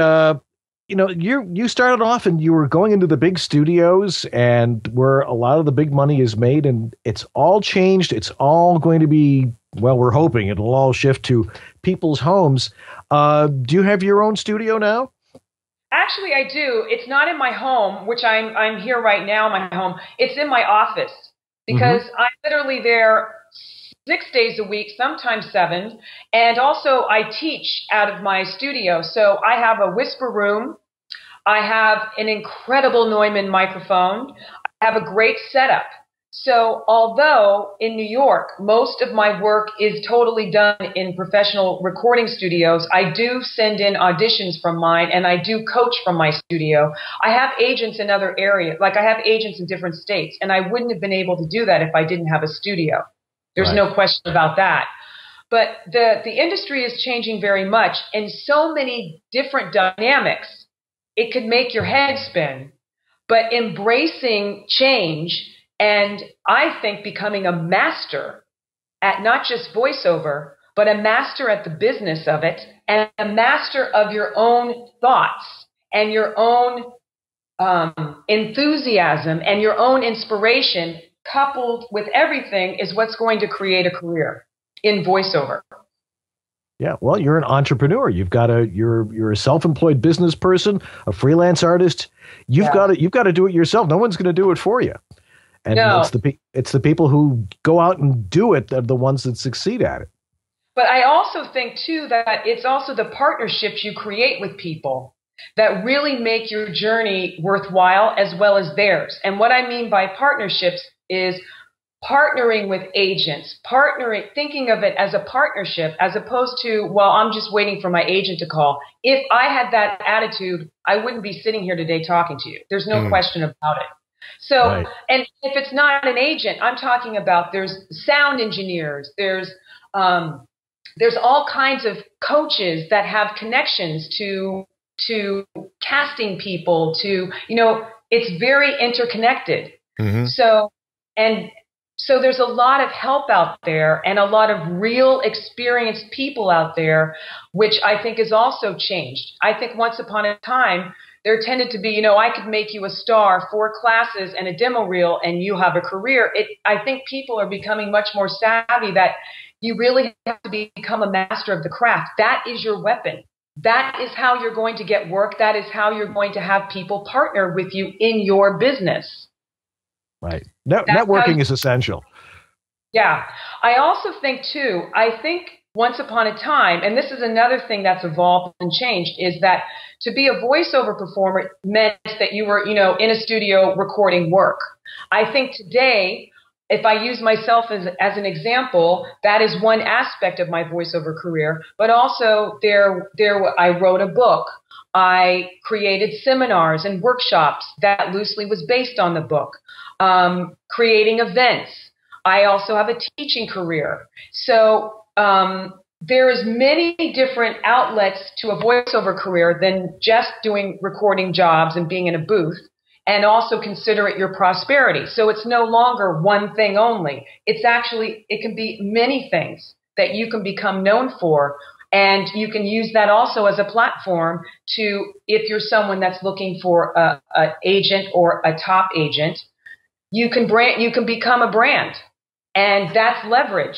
you started off and you were going into the big studios and where a lot of the big money is made, and it's all changed. It's all going to be, well, we're hoping it'll all shift to people's homes. Do you have your own studio now? Actually, I do. It's not in my home, which I'm here right now, my home. It's in my office because I'm literally there 6 days a week, sometimes 7. And also I teach out of my studio. So I have a whisper room. I have an incredible Neumann microphone. I have a great setup. So although in New York, most of my work is totally done in professional recording studios, I do send in auditions from mine and I do coach from my studio. I have agents in other areas, like I have agents in different states, and I wouldn't have been able to do that if I didn't have a studio. There's no question about that. But the industry is changing very much, and so many different dynamics. It could make your head spin. But embracing change and I think becoming a master at not just voiceover, but a master at the business of it, and a master of your own thoughts and your own enthusiasm and your own inspiration coupled with everything is what's going to create a career in voiceover. Yeah, well, you're an entrepreneur. You're a self-employed business person, a freelance artist. You've got to do it yourself. No one's going to do it for you. And it's the people who go out and do it that are the ones that succeed at it. But I also think too that it's also the partnerships you create with people that really make your journey worthwhile as well as theirs. And what I mean by partnerships is partnering with agents, thinking of it as a partnership as opposed to, well, I'm just waiting for my agent to call. If I had that attitude, I wouldn't be sitting here today talking to you. There's no question about it. So, and if it's not an agent, I'm talking about there's sound engineers, there's all kinds of coaches that have connections to casting people, it's very interconnected. So there's a lot of help out there and a lot of real experienced people out there, which I think has also changed. I think once upon a time, there tended to be, I could make you a star, 4 classes and a demo reel and you have a career. I think people are becoming much more savvy that you really have to become a master of the craft. That is your weapon. That is how you're going to get work. That is how you're going to have people partner with you in your business. Right. Networking is essential. Yeah. I also think too, once upon a time, and this is another thing that's evolved and changed, is that to be a voiceover performer meant that you were, in a studio recording work. I think today, if I use myself as an example, that is one aspect of my voiceover career, but also I wrote a book. I created seminars and workshops that loosely was based on the book, creating events. I also have a teaching career. So there's many different outlets to a voiceover career than just doing recording jobs and being in a booth, and also consider it your prosperity. So it's no longer one thing only. It can be many things that you can become known for. And you can use that also as a platform to, if you're someone that's looking for an agent or a top agent, you can become a brand, and that's leverage.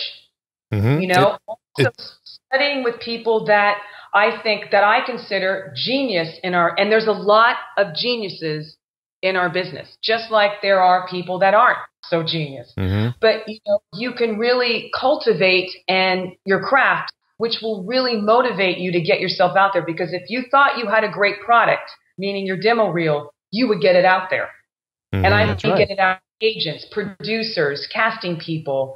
You know, also studying with people that I consider genius and there's a lot of geniuses in our business, just like there are people that aren't so genius. But you know, you can really cultivate your craft, which will really motivate you to get yourself out there. Because if you thought you had a great product, meaning your demo reel, you would get it out there. And I mean, get it out to agents, producers, casting people,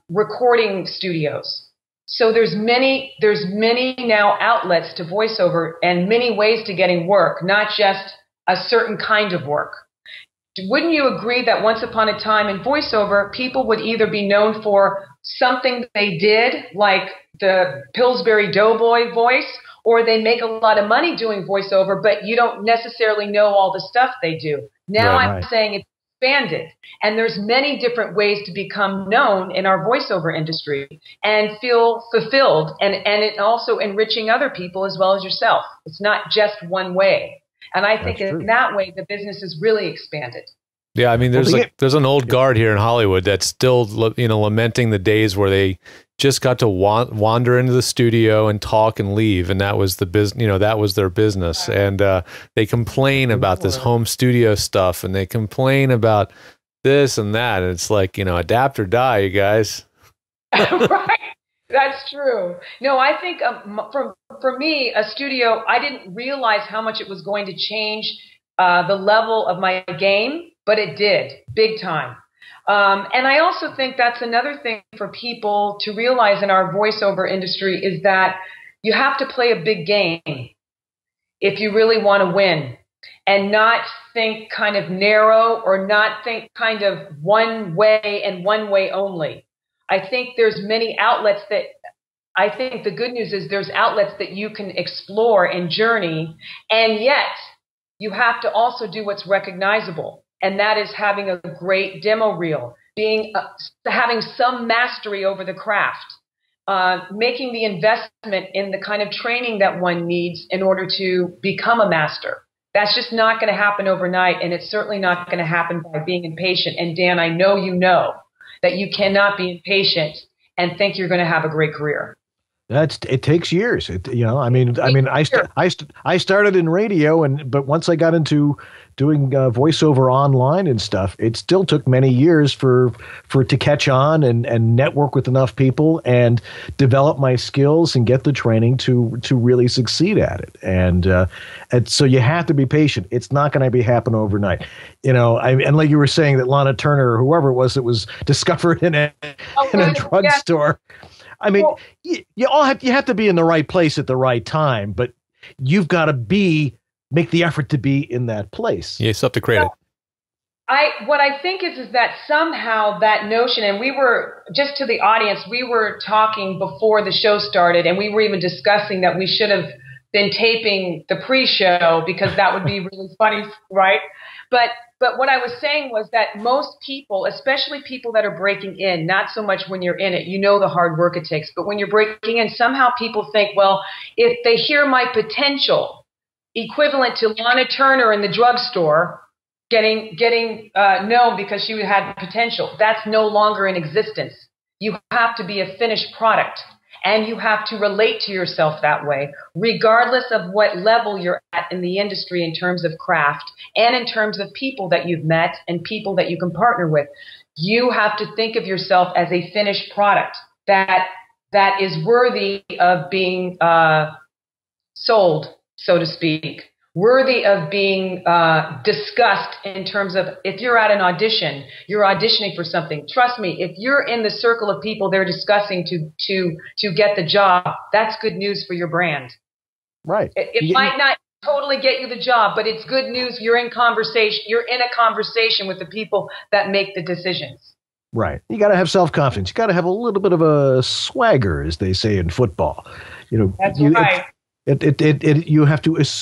recording studios. So there's many now outlets to voiceover and many ways to getting work, not just a certain kind of work. Wouldn't you agree that once upon a time in voiceover, people would either be known for something they did, like the Pillsbury Doughboy voice, or they make a lot of money doing voiceover, but you don't necessarily know all the stuff they do. Now I'm saying it's expanded, and there's many different ways to become known in our voiceover industry and feel fulfilled, and it also enriching other people as well as yourself. It's not just one way. And I think in that way, the business has really expanded. Yeah, I mean, there's an old guard here in Hollywood that's still, lamenting the days where they just got to wander into the studio and talk and leave, and that was the business. That was their business. And they complain about this home studio stuff, and they complain about this and that. And it's like, adapt or die, you guys. Right. That's true. No, I think for me, a studio, I didn't realize how much it was going to change the level of my game, but it did, big time. And I also think that's another thing for people to realize in our voiceover industry is that you have to play a big game if you really want to win, and not think kind of narrow or not think kind of one way and one way only. I think there's many outlets I think the good news is there's outlets that you can explore and journey, and yet you have to also do what's recognizable, and that is having a great demo reel, having some mastery over the craft, making the investment in the kind of training that one needs in order to become a master. That's just not going to happen overnight, and it's certainly not going to happen by being impatient. And Dan, I know you know that you cannot be impatient and think you're going to have a great career. It takes years. I started in radio, but once I got into doing voiceover online and stuff, it still took many years for it to catch on and network with enough people and develop my skills and get the training to really succeed at it. And so you have to be patient. It's not going to happen overnight. And like you were saying that Lana Turner or whoever it was that was discovered in a drugstore. I mean, you have to be in the right place at the right time, but you've got to make the effort to be in that place. You still have to create it. What I think is that somehow that notion, and we were, just to the audience, we were talking before the show started, and we were even discussing that we should have been taping the pre-show because that would be really funny, right? But what I was saying was that most people, especially people that are breaking in, not so much when you're in it, the hard work it takes, but when you're breaking in, somehow people think, well, if they hear my potential, equivalent to Lana Turner in the drugstore getting known because she had potential, that's no longer in existence. You have to be a finished product. And you have to relate to yourself that way, regardless of what level you're at in the industry in terms of craft and in terms of people that you've met and people that you can partner with. You have to think of yourself as a finished product that is worthy of being sold, so to speak, worthy of being discussed in terms of if you're at an audition, you're auditioning for something. Trust me, if you're in the circle of people they're discussing to get the job, that's good news for your brand. Right. It might not totally get you the job, but it's good news. You're in conversation. You're in a conversation with the people that make the decisions. Right. You got to have self-confidence. You got to have a little bit of a swagger, as they say in football. That's right. You have to, what's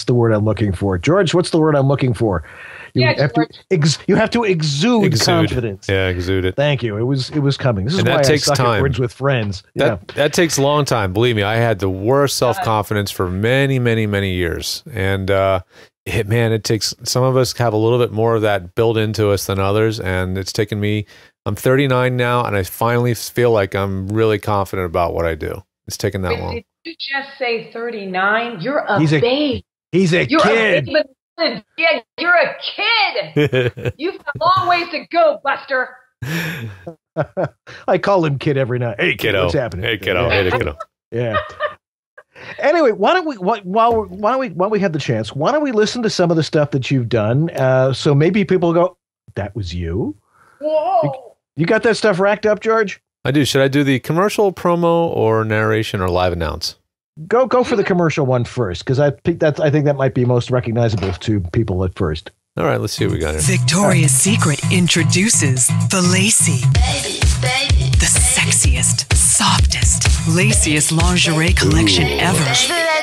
the word I'm looking for? George, what's the word I'm looking for? You have to exude confidence. Yeah, exude it. Thank you. It was coming. This is and why that I takes suck time. at words with friends. That takes a long time. Believe me, I had the worst self-confidence for many, many, many years. And it takes, some of us have a little bit more of that built into us than others. And it's taken me, I'm 39 now, and I finally feel like I'm really confident about what I do. It's taken that long. Did you just say 39? You're a babe. He's a kid. Yeah, you're a kid. You've got a long ways to go, Buster. I call him kid every night. Hey, kiddo. What's happening? Hey, kiddo. Hey, kiddo. Yeah. Anyway, why don't we while we have the chance, why don't we listen to some of the stuff that you've done? So maybe people go, "That was you." Whoa. You got that stuff racked up, George? I do. Should I do the commercial, promo, or narration, or live announce? Go for the commercial one first, because I think that might be most recognizable to people at first. All right, let's see what we got here. Victoria's Secret introduces the Lacy. The sexiest, softest, laciest lingerie collection ever.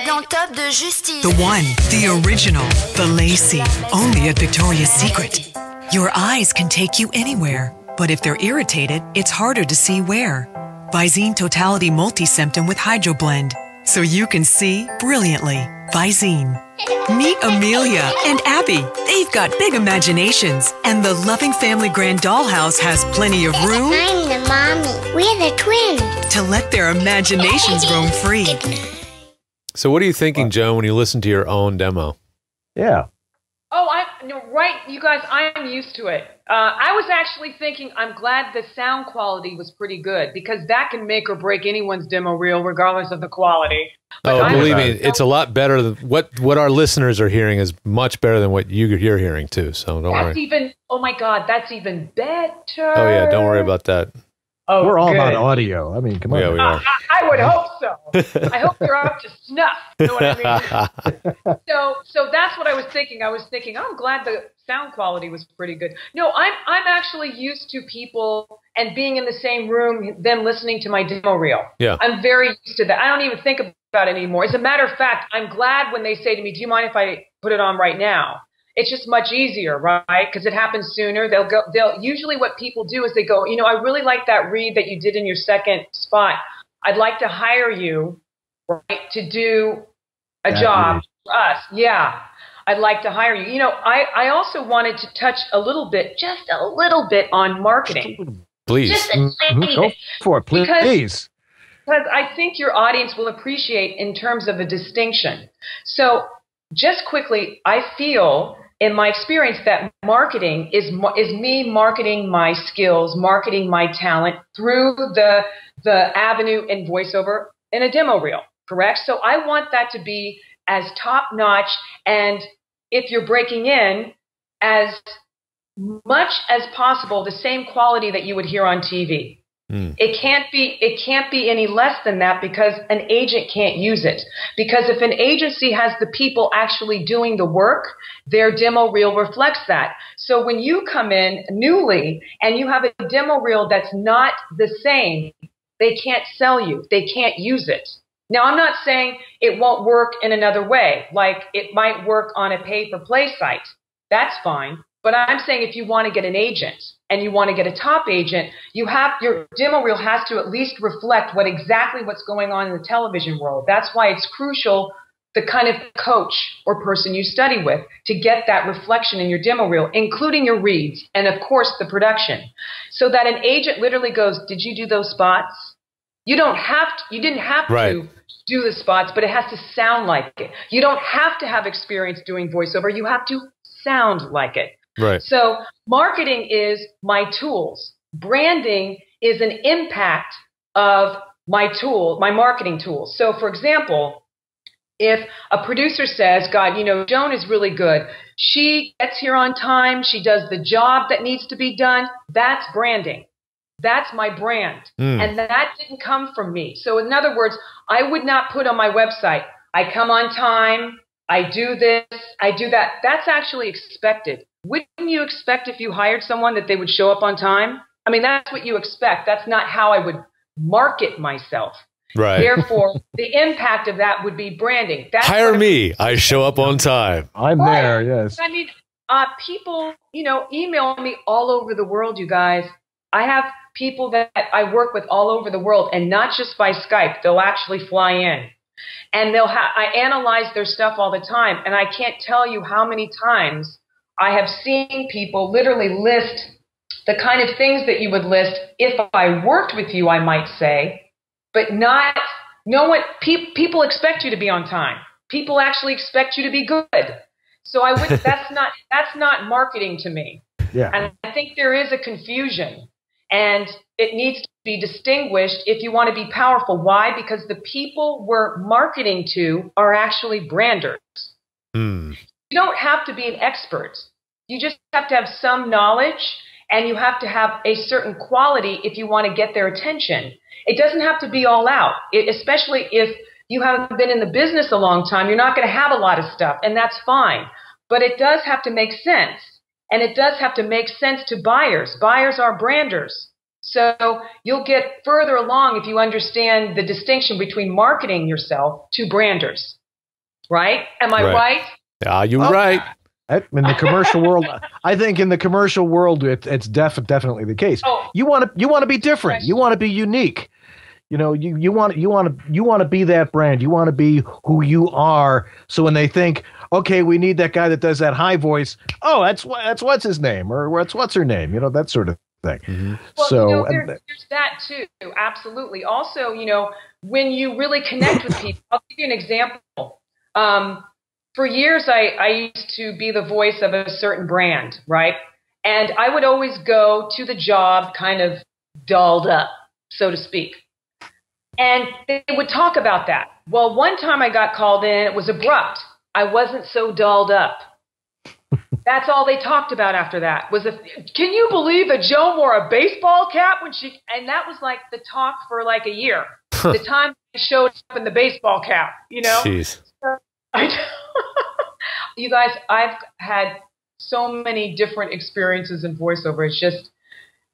The one, the original, the Lacy. Only at Victoria's Secret. Your eyes can take you anywhere, but if they're irritated, it's harder to see where. Visine Totality Multi-Symptom with Hydroblend. So you can see brilliantly. Visine. Meet Amelia and Abby. They've got big imaginations, and the loving family grand dollhouse has plenty of room. I'm the mommy. We're the twins. To let their imaginations roam free. So what are you thinking, Joan, when you listen to your own demo? Yeah. Oh, right, you guys, I'm used to it. I was actually thinking, I'm glad the sound quality was pretty good, because that can make or break anyone's demo reel, regardless of the quality. But believe me, it's a lot better than what our listeners are hearing is much better than what you're hearing too. So don't worry. Oh my God, that's even better. Oh yeah, don't worry about that. Oh, we're all good. about audio. I mean, come on. Yeah, we are. I would hope so. I hope you're up to snuff. You know what I mean? So that's what I was thinking. I was thinking, I'm glad the sound quality was pretty good. No, I'm actually used to people and being in the same room, them listening to my demo reel. Yeah. I'm very used to that. I don't even think about it anymore. As a matter of fact, I'm glad when they say to me, "Do you mind if I put it on right now?" It's just much easier, right? Because it happens sooner. They'll usually what people do is they go, I really like that read that you did in your second spot. I'd like to hire you, right, to do a job for us. Yeah, I'd like to hire you. I also wanted to touch just a little bit on marketing. Please. Just a tiny Go bit. for it, please. Because I think your audience will appreciate in terms of a distinction. So just quickly, I feel in my experience that marketing is me marketing my skills, marketing my talent through the avenue in voiceover in a demo reel, correct? So I want that to be as top notch, and if you're breaking in, as much as possible the same quality that you would hear on TV. It can't be any less than that, because an agent can't use it. Because if an agency has the people actually doing the work, their demo reel reflects that. So when you come in newly and you have a demo reel that's not the same, they can't sell you. They can't use it. Now, I'm not saying it won't work in another way, like it might work on a pay-for-play site. That's fine. But I'm saying if you want to get an agent and you want to get a top agent, your demo reel has to at least reflect what's going on in the television world. That's why it's crucial, the kind of coach or person you study with, to get that reflection in your demo reel, including your reads and, of course, the production. So that an agent literally goes, "Did you do those spots?" You didn't have to do the spots, but it has to sound like it. You don't have to have experience doing voiceover. You have to sound like it. Right. So marketing is my tools. Branding is an impact of my marketing tools. So, for example, if a producer says, "God, Joan is really good. She gets here on time. She does the job that needs to be done." That's branding. That's my brand. And that didn't come from me. So in other words, I would not put on my website, "I come on time. I do this. I do that." That's actually expected. Wouldn't you expect if you hired someone that they would show up on time? I mean, that's what you expect. That's not how I would market myself. Right. Therefore, the impact of that would be branding. That's Hire me. I show up on time. I'm there, yes. I mean, people, email me all over the world, you guys. I have people that I work with all over the world, and not just by Skype. They'll actually fly in. And I analyze their stuff all the time, and I can't tell you how many times I have seen people literally list the kind of things that you would list if I worked with you, I might say, but people expect you to be on time. People actually expect you to be good. So that's not marketing to me. Yeah. And I think there is a confusion, and it needs to be distinguished if you want to be powerful. Why? Because the people we're marketing to are actually branders. You don't have to be an expert. You just have to have some knowledge, and you have to have a certain quality if you want to get their attention. It doesn't have to be all out, especially if you haven't been in the business a long time. You're not going to have a lot of stuff, and that's fine. But it does have to make sense, and it does have to make sense to buyers. Buyers are branders. So you'll get further along if you understand the distinction between marketing yourself to branders. Right? Am I right? Yeah, you're right. In the commercial world, I think in the commercial world, it's definitely the case. You want to be different. You want to be unique. You want to be that brand. You want to be who you are. So when they think, okay, we need that guy that does that high voice. Oh, that's what's his name, or what's her name. That sort of thing. Mm-hmm. Well, so there's that too. Absolutely. Also, when you really connect with people, I'll give you an example. For years, I used to be the voice of a certain brand, right? And I would always go to the job kind of dolled up, so to speak. And they would talk about that. Well, one time I got called in, it was abrupt. I wasn't so dolled up. That's all they talked about after that. Can you believe that Joan wore a baseball cap and that was like the talk for like a year. The time I showed up in the baseball cap, Jeez. You guys, I've had so many different experiences in voiceover. It's just,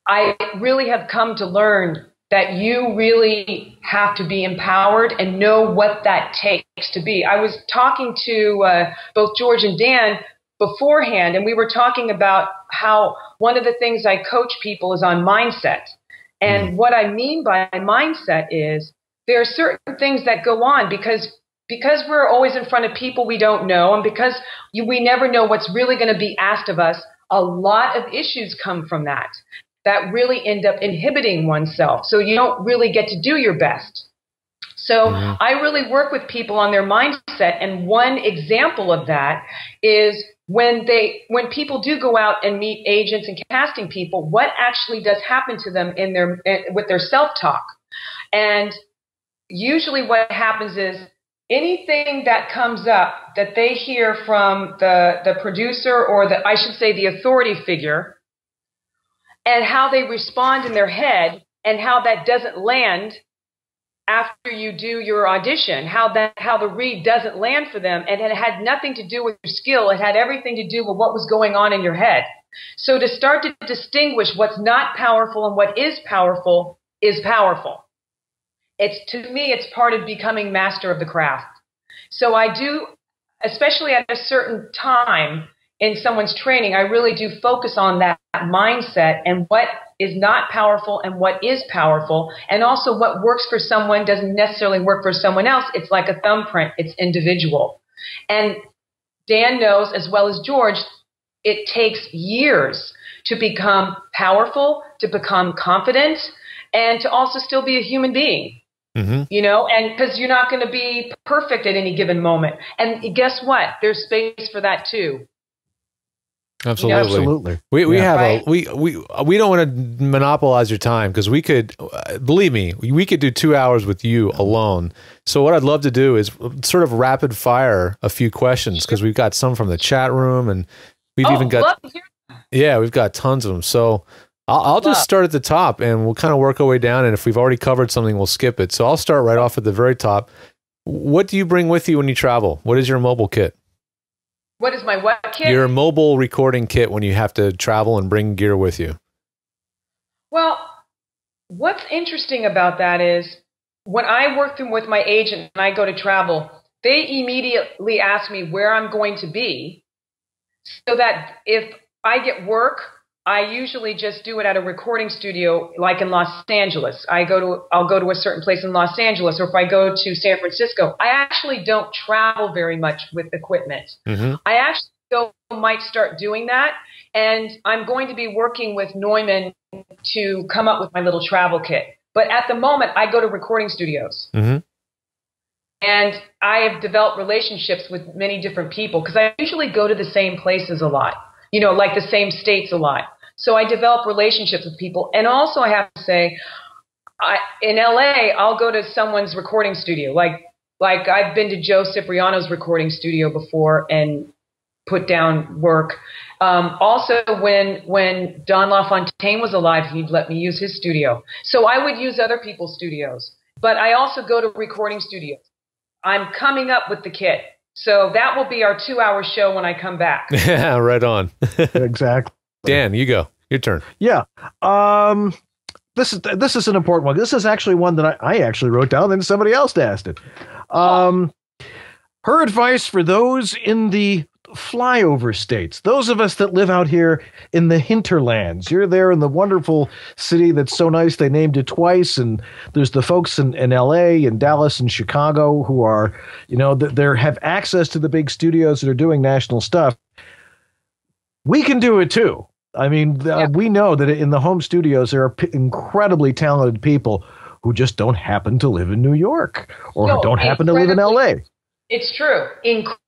I really have come to learn that you really have to be empowered and know what that takes to be. I was talking to both George and Dan beforehand, and we were talking about how one of the things I coach people is on mindset. And what I mean by mindset is there are certain things that go on because we're always in front of people we don't know, and because we never know what's really going to be asked of us, a lot of issues come from that really end up inhibiting oneself. So you don't really get to do your best. So I really work with people on their mindset, and one example of that is when people do go out and meet agents and casting people, what actually does happen to them with their self-talk. And usually what happens is anything that comes up that they hear from the producer or I should say the authority figure, and how they respond in their head, and how that doesn't land after you do your audition, how the read doesn't land for them, and it had nothing to do with your skill. It had everything to do with what was going on in your head. So to start to distinguish what's not powerful and what is powerful is powerful. To me, it's part of becoming master of the craft. So I do, especially at a certain time in someone's training, I really do focus on that mindset and what is not powerful and what is powerful, and also what works for someone doesn't necessarily work for someone else. It's like a thumbprint. It's individual. And Dan knows, as well as George, it takes years to become powerful, to become confident, and to also still be a human being. And because you're not going to be perfect at any given moment. And guess what? There's space for that too. Absolutely. We don't want to monopolize your time, because we could, believe me, we could do 2 hours with you alone. So what I'd love to do is sort of rapid fire a few questions, because we've got some from the chat room, and we've even got, we've got tons of them. So I'll just start at the top, and we'll kind of work our way down. And if we've already covered something, we'll skip it. So I'll start right off at the very top. What do you bring with you when you travel? What is your mobile kit? What is my what kit? Your mobile recording kit when you have to travel and bring gear with you. Well, what's interesting about that is when I work through with my agent and I go to travel, they immediately ask me where I'm going to be, so that if I get work, I usually just do it at a recording studio, like in Los Angeles. I'll go to a certain place in Los Angeles, or if I go to San Francisco, I actually don't travel very much with equipment. I actually might start doing that, and I'm going to be working with Neumann to come up with my little travel kit. But at the moment, I go to recording studios. And I have developed relationships with many different people because I usually go to the same places a lot, like the same states a lot. So I develop relationships with people. And also I have to say, in LA, I'll go to someone's recording studio. Like I've been to Joe Cipriano's recording studio before and put down work. Also, when Don LaFontaine was alive, he'd let me use his studio. So I would use other people's studios. But I also go to recording studios. I'm coming up with the kit. So that will be our 2-hour show when I come back. Yeah, right on. Exactly. Dan, you go. Your turn. Yeah. This is an important one. This is actually one that I actually wrote down, and somebody else asked it. Her advice for those in the flyover states, those of us that live out here in the hinterlands. You're there in the wonderful city that's so nice they named it twice, and there's the folks in LA and Dallas and Chicago who are, they have access to the big studios that are doing national stuff. We can do it too. I mean, we know that in the home studios there are incredibly talented people who just don't happen to live in New York or don't happen to live in LA. It's true.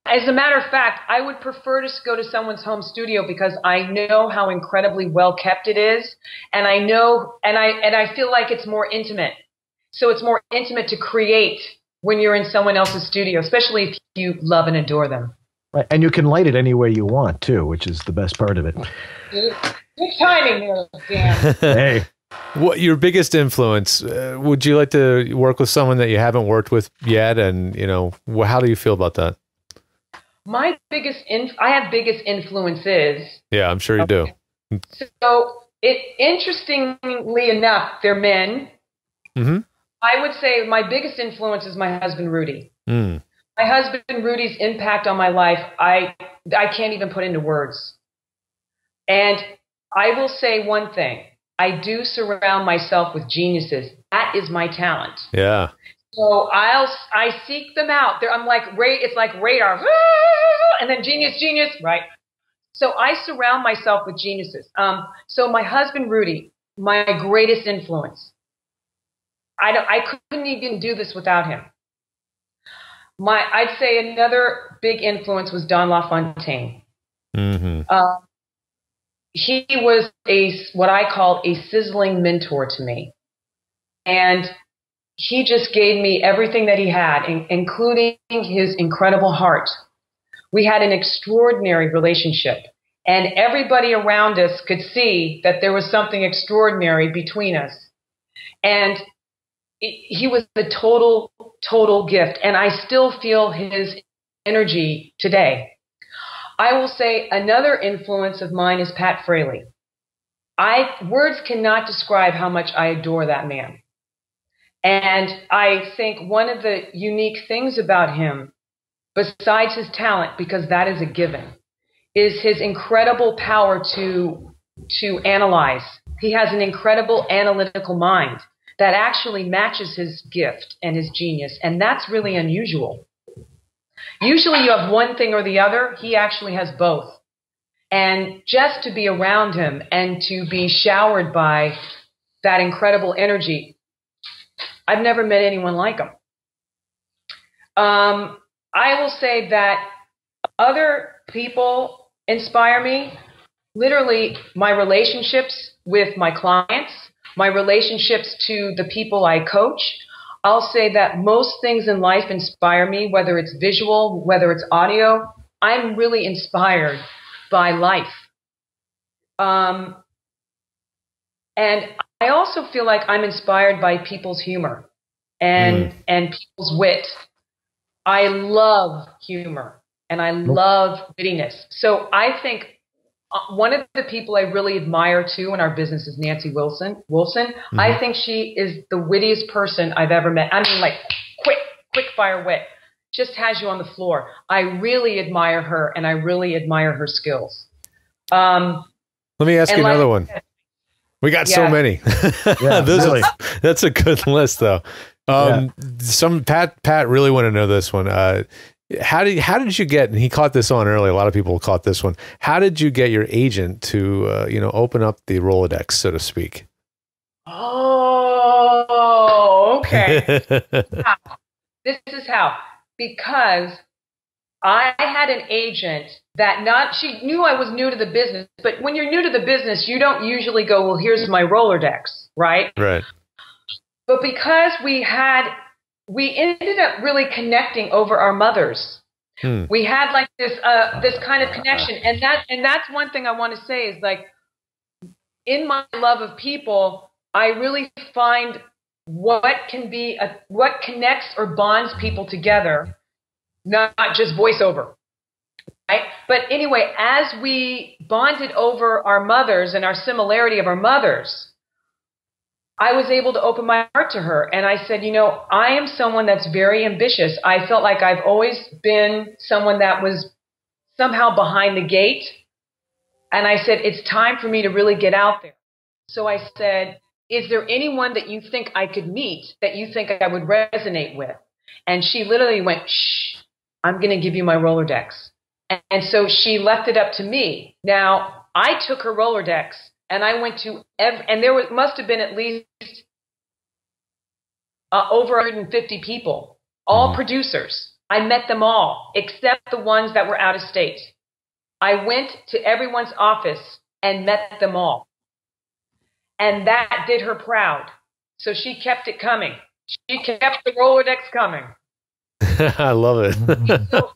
As a matter of fact, I would prefer to go to someone's home studio because I know how incredibly well kept it is, and I know, and I feel like it's more intimate. So it's more intimate to create when you're in someone else's studio, especially if you love and adore them. Right. And you can light it any way you want too, which is the best part of it. Good timing there, Dan. Hey. What your biggest influence? Would you like to work with someone that you haven't worked with yet? And how do you feel about that? My I have biggest influences. Yeah, I'm sure you do. So interestingly enough, they're men. I would say my biggest influence is my husband, Rudy. My husband, Rudy's impact on my life, I can't even put into words. And I will say one thing. I do surround myself with geniuses. That is my talent. Yeah. So I seek them out. I'm like, it's like radar. And then genius, right? So I surround myself with geniuses. So my husband, Rudy, my greatest influence. I couldn't even do this without him. I'd say another big influence was Don LaFontaine. He was what I call a sizzling mentor to me. And he just gave me everything that he had, including his incredible heart. We had an extraordinary relationship, and everybody around us could see that there was something extraordinary between us. And he was a total gift, and I still feel his energy today. I will say another influence of mine is Pat Fraley. Words cannot describe how much I adore that man. And I think one of the unique things about him, besides his talent, because that is a given, is his incredible power to analyze. He has an incredible analytical mind that actually matches his gift and his genius, and that's really unusual. Usually you have one thing or the other. He actually has both. And just to be around him and to be showered by that incredible energy, I've never met anyone like him. I will say that other people inspire me. Literally, my relationships with my clients, my relationships to the people I coach. I'll say that most things in life inspire me, whether it's visual, whether it's audio. I'm really inspired by life. And I also feel like I'm inspired by people's humor and people's wit. I love humor and I love wittiness. So I think one of the people I really admire too in our business is Nancy Wilson. Mm-hmm. I think she is the wittiest person I've ever met. I mean, like quick fire wit. Just has you on the floor. I really admire her, and I really admire her skills. Let me ask you another one. We got so many. That's a good list, though. Pat really want to know this one. How did you get? And he caught this on early. A lot of people caught this one. How did you get your agent to open up the Rolodex, so to speak? Oh, okay. This is how. Because I had an agent that she knew I was new to the business, but when you're new to the business, you don't usually go, well, here's my Rolodex, right? Right. But because we ended up really connecting over our mothers. We had like this kind of connection, and that's one thing I want to say is like, in my love of people, I really find what connects or bonds people together, not just voiceover, right? But anyway, as we bonded over our mothers and our similarity of our mothers, I was able to open my heart to her. And I said, I am someone that's very ambitious. I felt like I've always been someone that was somehow behind the gate. And I said, it's time for me to really get out there. So I said, is there anyone that you think I could meet that you think I would resonate with? And she literally went, shh, I'm going to give you my Rolodex. And so she left it up to me. Now, I took her Rolodex and I went to, and there must have been at least over 150 people, all producers. I met them all, except the ones that were out of state. I went to everyone's office and met them all. And that did her proud. So she kept it coming. She kept the Rolodex coming. I love it. So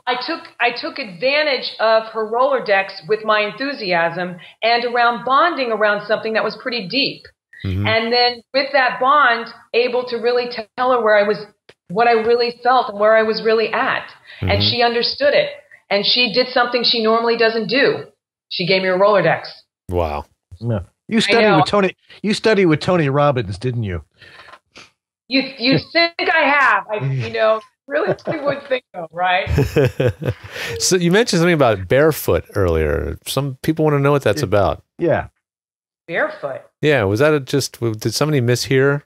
I took advantage of her Rolodex with my enthusiasm and around bonding around something that was pretty deep. Mm-hmm. And then with that bond, able to really tell her what I really felt and where I was really at. Mm-hmm. And she understood it. And she did something she normally doesn't do. She gave me a Rolodex. Wow. Yeah. You studied with Tony Robbins, didn't you? You think I have? Really would think so, right? So you mentioned something about barefoot earlier. Some people want to know what that's about. Yeah. Barefoot. Yeah. Was that did somebody mishear?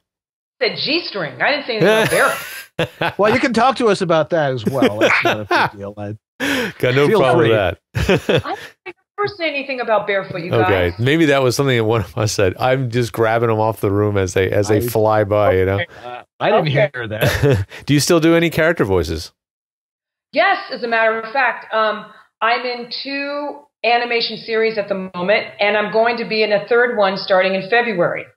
I said G-string. I didn't say anything about barefoot. Well, you can talk to us about that as well. That's not a big deal. Got no problem with that. I didn't ever say anything about barefoot, you guys. Okay, maybe that was something that one of us said. I'm just grabbing them off the room as they fly by. I didn't hear that. Do you still do any character voices? Yes, as a matter of fact, I'm in 2 animation series at the moment, and I'm going to be in a 3rd one starting in February.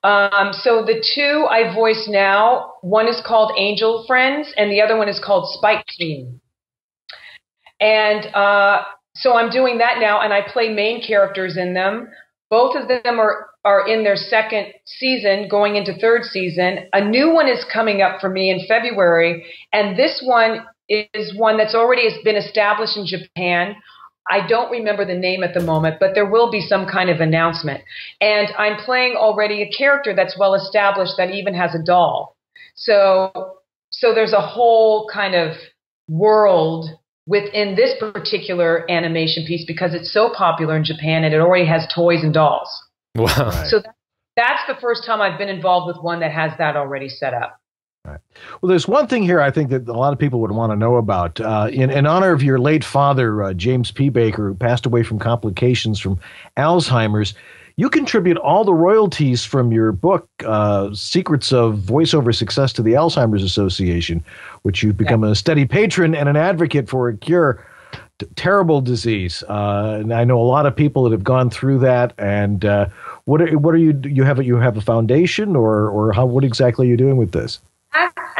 So the 2 I voice now, one is called Angel Friends, and the other one is called Spike Team. And so I'm doing that now, and I play main characters in them. Both of them are in their 2nd season, going into 3rd season. A new one is coming up for me in February, and this one is one that's already been established in Japan. I don't remember the name at the moment, but there will be some kind of announcement. And I'm playing already a character that's well established that even has a doll. So there's a whole kind of world within this particular animation piece because it's so popular in Japan and it already has toys and dolls. Wow. So that's the first time I've been involved with one that has that already set up. Right. Well, there's one thing here I think that a lot of people would want to know about. In honor of your late father, James P. Baker, who passed away from complications from Alzheimer's, you contribute all the royalties from your book, Secrets of Voiceover Success, to the Alzheimer's Association, which you've become a steady patron and an advocate for a cure to terrible disease. And I know a lot of people that have gone through that. And what are you have a foundation or what exactly are you doing with this?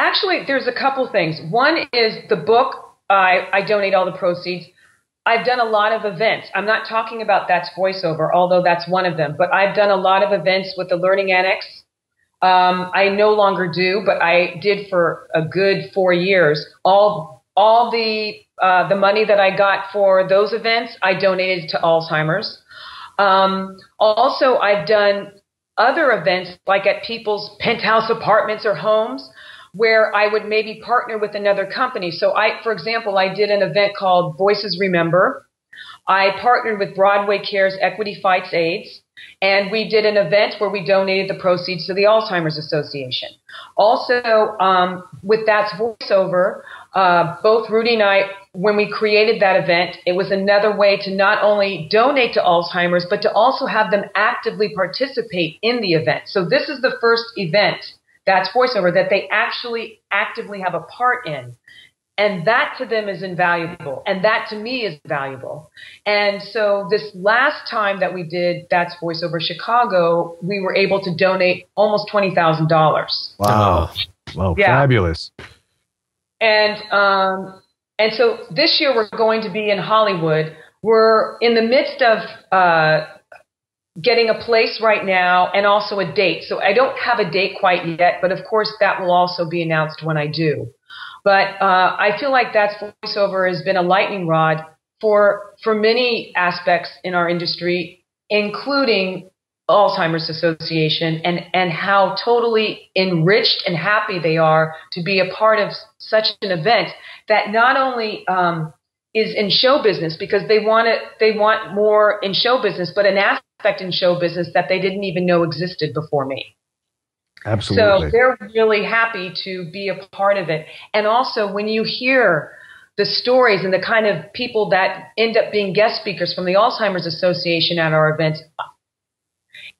Actually, there's a couple things. One is the book. I donate all the proceeds. I've done a lot of events. I'm not talking about that's voiceover, although that's one of them. But I've done a lot of events with the Learning Annex. I no longer do, but I did for a good 4 years, all all the money that I got for those events, I donated to Alzheimer's. Also, I've done other events like at people's penthouse apartments or homes where I would maybe partner with another company. So for example, I did an event called Voices Remember. I partnered with Broadway Cares Equity Fights AIDS, and we did an event where we donated the proceeds to the Alzheimer's Association. Also, with That's VoiceOver, both Rudy and I, when we created that event, it was another way to not only donate to Alzheimer's, but to also have them actively participate in the event. So this is the first event, That's VoiceOver, that they actually actively have a part in. And that to them is invaluable. And that to me is valuable. And so this last time that we did That's VoiceOver Chicago, we were able to donate almost $20,000. Wow. Wow, yeah. Fabulous. And so this year we're going to be in Hollywood. We're in the midst of getting a place right now and also a date. So I don't have a date quite yet, but of course that will also be announced when I do. But I feel like That's VoiceOver has been a lightning rod for many aspects in our industry, including Alzheimer's Association, and how totally enriched and happy they are to be a part of such an event that not only is in show business, because they want more in show business, but an aspect in show business that they didn't even know existed before me. Absolutely. So they're really happy to be a part of it. And also when you hear the stories and the kind of people that end up being guest speakers from the Alzheimer's Association at our events,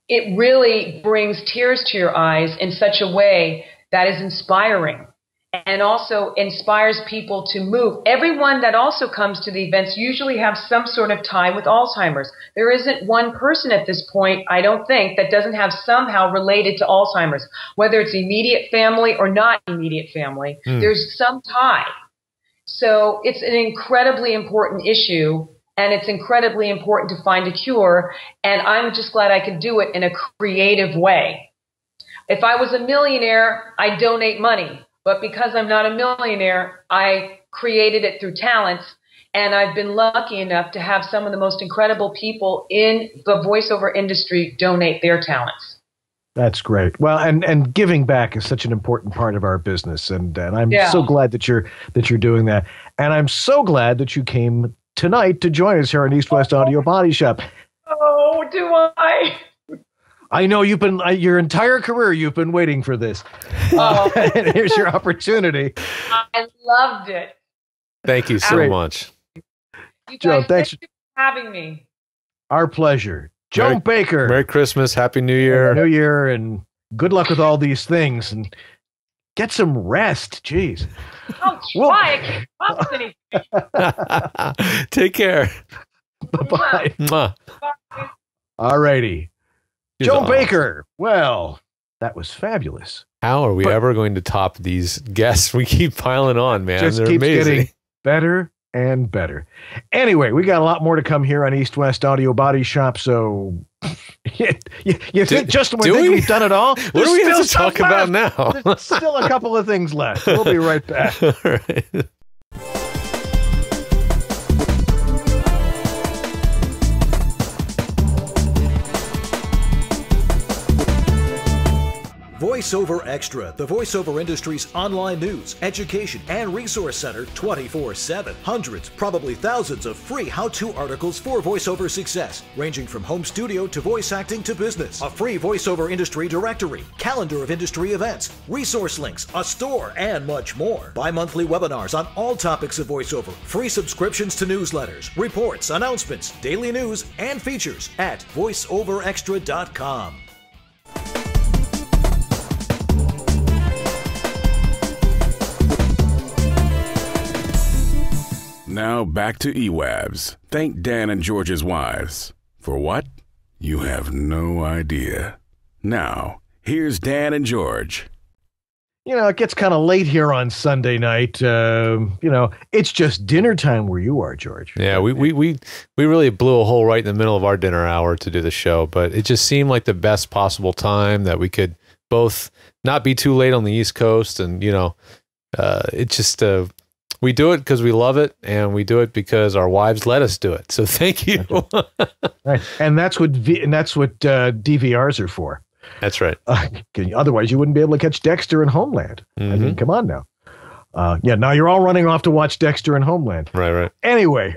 it really brings tears to your eyes in such a way that is inspiring and also inspires people to move. Everyone that also comes to the events usually have some sort of tie with Alzheimer's. There isn't one person at this point, I don't think, that doesn't have somehow related to Alzheimer's, whether it's immediate family or not immediate family. There's some tie. So it's an incredibly important issue, and it's incredibly important to find a cure, and I'm just glad I could do it in a creative way. If I was a millionaire, I'd donate money. But because I'm not a millionaire, I created it through talents, and I've been lucky enough to have some of the most incredible people in the voiceover industry donate their talents. That's great. Well, and giving back is such an important part of our business, and I'm so glad that you're doing that, and I'm so glad that you came tonight to join us here on East West Audio Body Shop. Oh, do I? I know you've been your entire career you've been waiting for this. Oh. And here's your opportunity. I loved it. Thank you so much. You guys, Joan, thanks for having me. Our pleasure. Joan Baker. Merry Christmas, Happy New Year. New Year, and good luck with all these things, and get some rest. Jeez. I'll try. I can't promise anything. Take care. Bye-bye. Mwah. All righty. Joan Baker. Well, that was fabulous. How are we ever going to top these guests? We keep piling on, man. Just They're keeps amazing. Getting better and better. Anyway, we got a lot more to come here on East West Audio Body Shop. So you think just when we think we've done it all? What do we have to talk about now? There's still a couple of things left. We'll be right back. All right. VoiceOver Extra, the voiceover industry's online news, education, and resource center 24/7. Hundreds, probably thousands of free how-to articles for voiceover success, ranging from home studio to voice acting to business. A free voiceover industry directory, calendar of industry events, resource links, a store, and much more. Bi-monthly webinars on all topics of voiceover, free subscriptions to newsletters, reports, announcements, daily news, and features at voiceoverextra.com. Now back to EWABS. Thank Dan and George's wives. For what? You have no idea. Now, here's Dan and George. You know, it gets kind of late here on Sunday night. You know, it's just dinner time where you are, George. Yeah, we really blew a hole right in the middle of our dinner hour to do the show, but it just seemed like the best possible time that we could both not be too late on the East Coast, and you know, it just We do it because we love it, and we do it because our wives let us do it. So thank you. Right. And that's what DVRs are for. That's right. Otherwise, you wouldn't be able to catch Dexter and Homeland. I mean, come on now. Now you're all running off to watch Dexter and Homeland. Right. Anyway,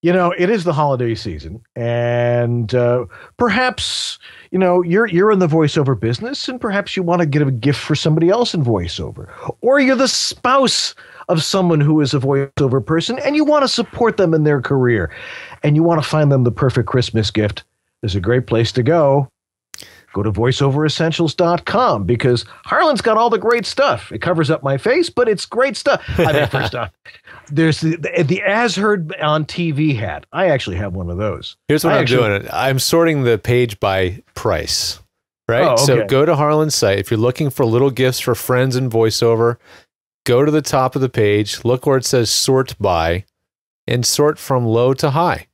it is the holiday season, and perhaps, you're in the voiceover business, and perhaps you want to get a gift for somebody else in voiceover, or you're the spouse of someone who is a voiceover person, and you want to support them in their career, and you want to find them the perfect Christmas gift. There's a great place to go. Go to voiceoveressentials.com, because Harlan's got all the great stuff. It covers up my face, but it's great stuff. I mean, first off, there's the As Heard on TV hat. I actually have one of those. Here's what I'm doing. I'm sorting the page by price, right? Oh, okay. So go to Harlan's site. If you're looking for little gifts for friends in voiceover, go to the top of the page, look where it says sort by, and sort from low to high.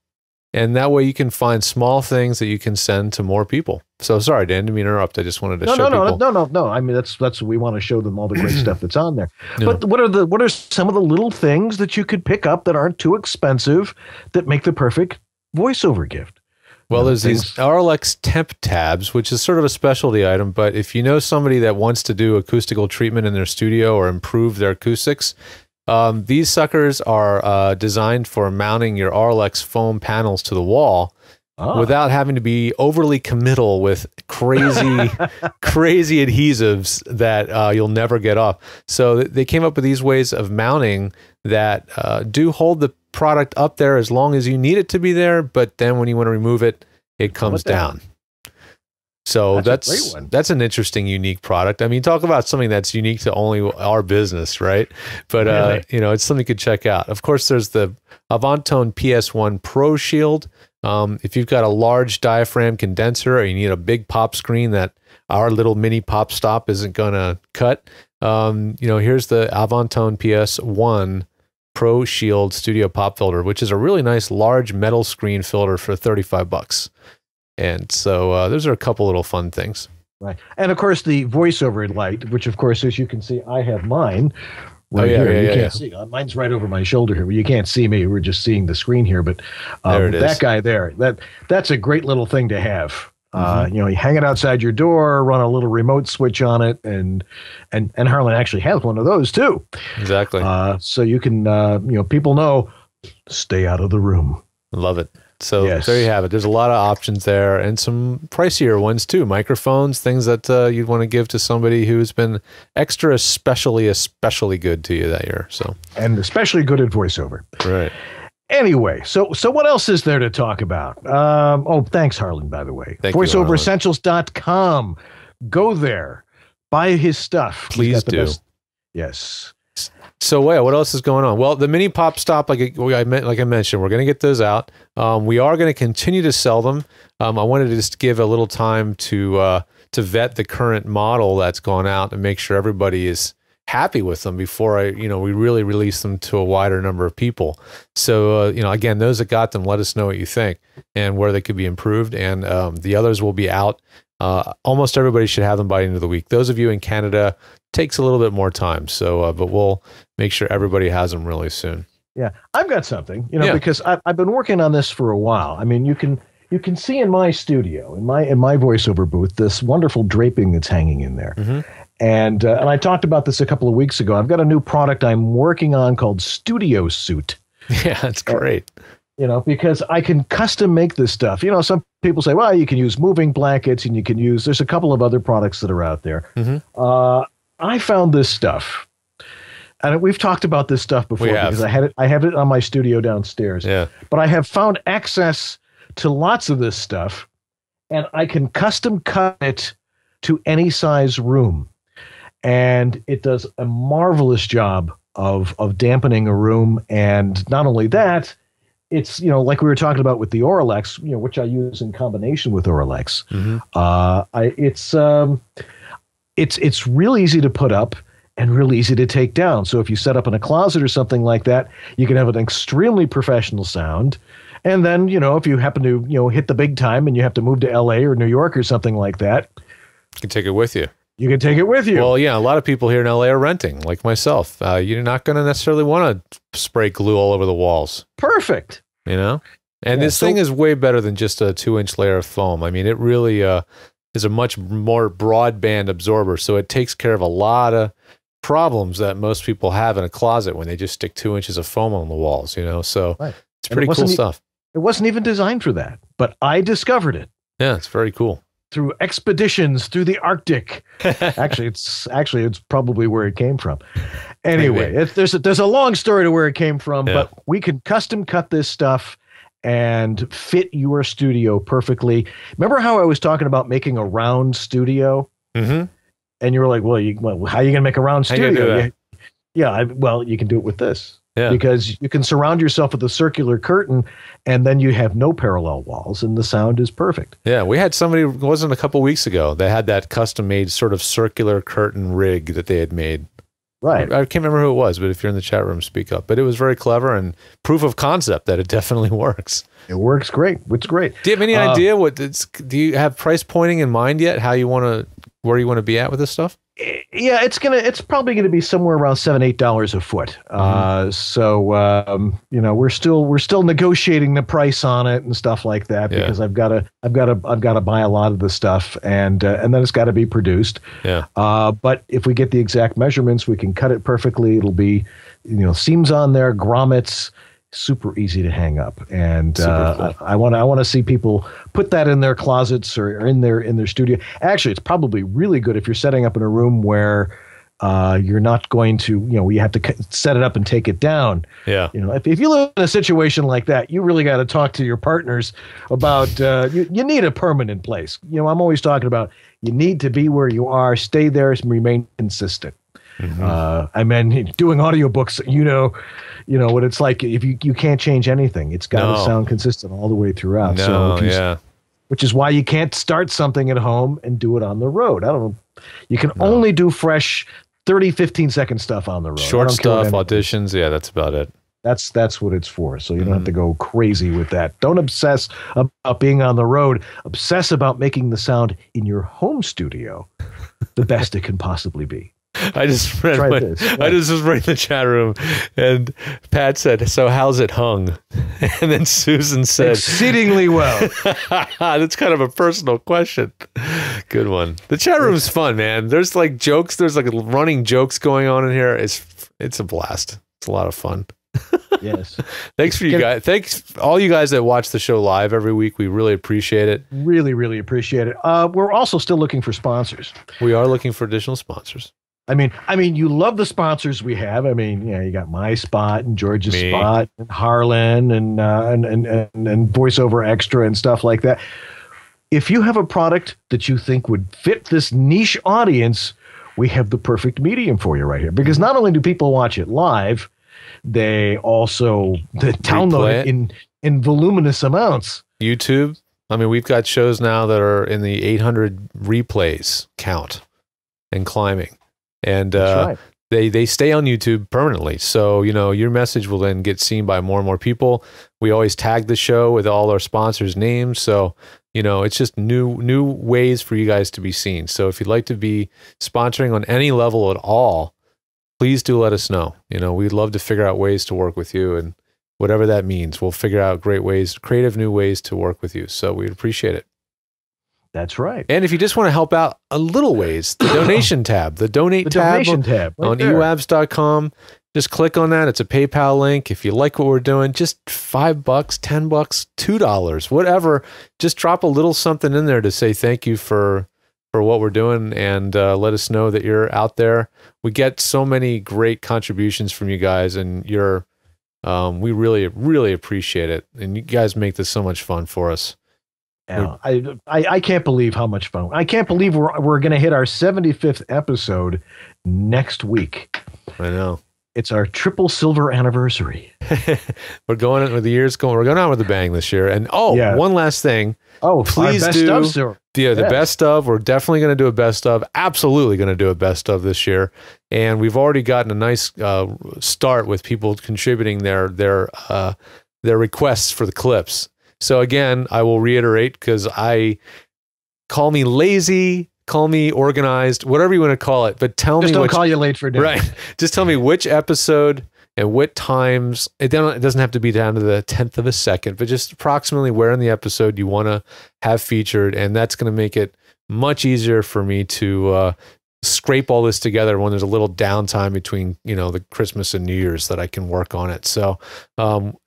And that way you can find small things that you can send to more people. So sorry, Dan, didn't mean to interrupt. I just wanted to show people. No. I mean, that's we want to show them all the great stuff that's on there. But what are some of the little things that you could pick up that aren't too expensive that make the perfect voiceover gift? Well, there's these RLX temp tabs, which is sort of a specialty item. But if you know somebody that wants to do acoustical treatment in their studio or improve their acoustics, these suckers are designed for mounting your RLX foam panels to the wall without having to be overly committal with crazy adhesives that you'll never get off. So they came up with these ways of mounting that do hold the product up there as long as you need it to be there, but then when you want to remove it, it comes down. So that's an interesting, unique product. I mean, talk about something that's unique to only our business, right? But it's something you could check out. Of course, there's the Avantone PS1 Pro Shield. If you've got a large diaphragm condenser or you need a big pop screen that our little mini pop stop isn't going to cut, here's the Avantone PS1 Pro Shield Studio Pop Filter, which is a really nice large metal screen filter for $35. And so those are a couple little fun things. Right. And of course, the voiceover light, which of course, as you can see, I have mine right here. You can't see. Mine's right over my shoulder here. You can't see me. We're just seeing the screen here. But that guy there, that's a great little thing to have. You hang it outside your door, run a little remote switch on it, and Harlan actually has one of those too. Exactly. So you can, people know, stay out of the room. Love it. So there you have it. There's a lot of options there, and some pricier ones too. Microphones, things that you'd want to give to somebody who's been especially good to you that year. So, and especially good at voiceover. Right. Anyway, so what else is there to talk about? Thanks, Harlan, by the way. VoiceOverEssentials.com. Go there. Buy his stuff. Please do. Yes. So what else is going on? Well, the mini pop stop, like I mentioned, we're going to get those out. We are going to continue to sell them. I wanted to just give a little time to vet the current model that's gone out and make sure everybody is happy with them before we really release them to a wider number of people. So again, those that got them, let us know what you think and where they could be improved. And the others will be out. Almost everybody should have them by the end of the week. Those of you in Canada, takes a little bit more time. So, but we'll make sure everybody has them really soon. Yeah, I've got something, because I've been working on this for a while. I mean, you can see in my studio, in my voiceover booth, this wonderful draping that's hanging in there. And I talked about this a couple of weeks ago. I've got a new product I'm working on called Studio Suit. Yeah, that's great. Because I can custom make this stuff. Some people say, well, you can use moving blankets and there's a couple of other products that are out there. I found this stuff, and we've talked about this stuff before because I have it on my studio downstairs. Yeah. But I have found access to lots of this stuff, and I can custom cut it to any size room, and it does a marvelous job of dampening a room. And not only that, it's like we were talking about with the Oralex, which I use in combination with Oralex. It's real easy to put up and real easy to take down. So if you set up in a closet or something like that, you can have an extremely professional sound. And then, if you happen to, hit the big time and you have to move to LA or New York or something like that, you can take it with you. You can take it with you. Well, yeah, a lot of people here in LA are renting, like myself. You're not going to necessarily want to spray glue all over the walls. Perfect. You know? And this thing is way better than just a 2-inch layer of foam. I mean, it really is a much more broadband absorber, so it takes care of a lot of problems that most people have in a closet when they just stick 2 inches of foam on the walls, you know? So it's pretty cool stuff. It wasn't even designed for that, but I discovered it. Yeah, it's very cool. Through expeditions through the Arctic. Actually, it's probably where it came from. Anyway, there's a long story to where it came from, but we can custom cut this stuff and fit your studio perfectly. Remember how I was talking about making a round studio? Mm-hmm. And you were like, well, how are you going to make a round studio? Well, you can do it with this. Yeah. Because you can surround yourself with a circular curtain, and then you have no parallel walls, and the sound is perfect. Yeah, we had somebody, it wasn't a couple weeks ago, they had that custom-made sort of circular curtain rig that they had made. Right. I can't remember who it was, but if you're in the chat room, speak up. But it was very clever and proof of concept that it definitely works. It works great. It's great. Do you have any idea do you have price pointing in mind yet? Where you want to be at with this stuff? Yeah, it's probably going to be somewhere around $7-8 a foot. You know, we're still negotiating the price on it and stuff like that because I've got to buy a lot of the stuff and then it's got to be produced. Yeah. But if we get the exact measurements, we can cut it perfectly. It'll be, you know, seams on there, grommets. Super easy to hang up, and cool. I want to see people put that in their closets or in their studio. Actually, it's probably really good if you're setting up in a room where you're not going to, you know, you have to set it up and take it down. Yeah, you know, if you live in a situation like that, you really got to talk to your partners about you need a permanent place. You know, I'm always talking about you need to be where you are, stay there, and remain consistent. Mm-hmm. I mean, doing audiobooks, you know what it's like if you can't change anything. It's got to sound consistent all the way throughout. Which is why you can't start something at home and do it on the road. I don't know. You can only do fresh 30, 15-second stuff on the road. Short stuff, auditions. Yeah, that's about it. That's what it's for. So you don't have to go crazy with that. Don't obsess about being on the road. Obsess about making the sound in your home studio the best it can possibly be. I just read I just was reading the chat room, and Pat said, "So how's it hung?" And then Susan said, "Exceedingly well." That's kind of a personal question. Good one. The chat room's fun, man. There's like jokes. There's like running jokes going on in here. It's a blast. It's a lot of fun. Yes. Thanks for you guys. Thanks all you guys that watch the show live every week. We really appreciate it. Really, really appreciate it. We're also still looking for sponsors. We are looking for additional sponsors. I mean, you love the sponsors we have. I mean, you got My Spot and George's Spot and Harlan and VoiceOver Extra and stuff like that. If you have a product that you think would fit this niche audience, we have the perfect medium for you right here. Because not only do people watch it live, they also download it in voluminous amounts. YouTube. I mean, we've got shows now that are in the 800 replays count and climbing. And they stay on YouTube permanently. So, you know, your message will then get seen by more and more people. We always tag the show with all our sponsors' names. So, you know, it's just new ways for you guys to be seen. So if you'd like to be sponsoring on any level at all, please do let us know. You know, we'd love to figure out ways to work with you, and whatever that means, we'll figure out creative new ways to work with you. So we'd appreciate it. That's right. And if you just want to help out a little ways, the donation tab, the donate tab on ewabs.com, just click on that. It's a PayPal link. If you like what we're doing, just $5, $10, $2, whatever. Just drop a little something in there to say thank you for what we're doing, and let us know that you're out there. We get so many great contributions from you guys, and we really, really appreciate it. And you guys make this so much fun for us. Yeah, I can't believe how much fun. I can't believe we're going to hit our 75th episode next week. I know. It's our triple silver anniversary. We're going with the years going. We're going out with a bang this year. And one last thing. Please do the best of. We're definitely going to do a best of. Absolutely going to do a best of this year. And we've already gotten a nice start with people contributing their requests for the clips. So again, I will reiterate, because call me lazy, call me organized, whatever you want to call it, but tell me. Just don't call you late for dinner. Right. Just tell me which episode and what times. It doesn't have to be down to the 10th of a second, but just approximately where in the episode you want to have featured. And that's going to make it much easier for me to scrape all this together when there's a little downtime between, the Christmas and New Year's that I can work on it. So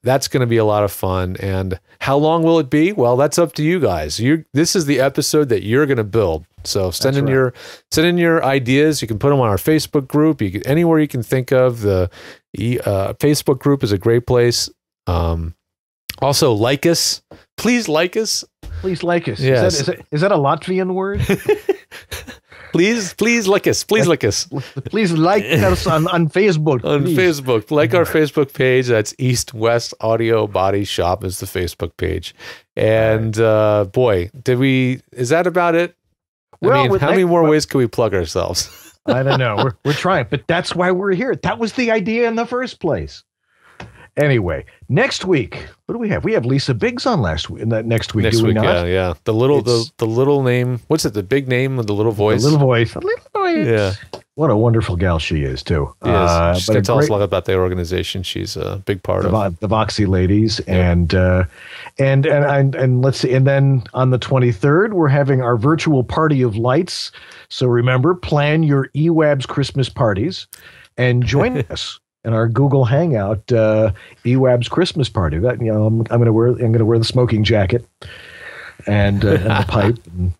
that's going to be a lot of fun. And how long will it be? Well, that's up to you guys. This is the episode that you're going to build. So send in your ideas. You can put them on our Facebook group. Anywhere you can think of. The Facebook group is a great place. Also, like us. Please like us. Please like us. Yes. Is that a Latvian word? Please like us. Please like us. Please like us on Facebook. Facebook. Like our Facebook page. That's East West Audio Body Shop is the Facebook page. And boy, is that about it? Well, how many more ways can we plug ourselves? I don't know. We're trying, but that's why we're here. That was the idea in the first place. Anyway, next week, what do we have? We have Lisa Biggs on next week. Next do we week, not? yeah. The little name. What's it? The big name with the little voice. The little voice. Yeah. What a wonderful gal she is too. She's going to tell us a lot about the organization. She's a big part of the Voxy Ladies, and let's see. And then on the 23rd, we're having our virtual party of lights. So remember, plan your EWABS Christmas parties, and join us in our Google Hangout EWABS Christmas party. That I'm going to wear the smoking jacket and the pipe. And,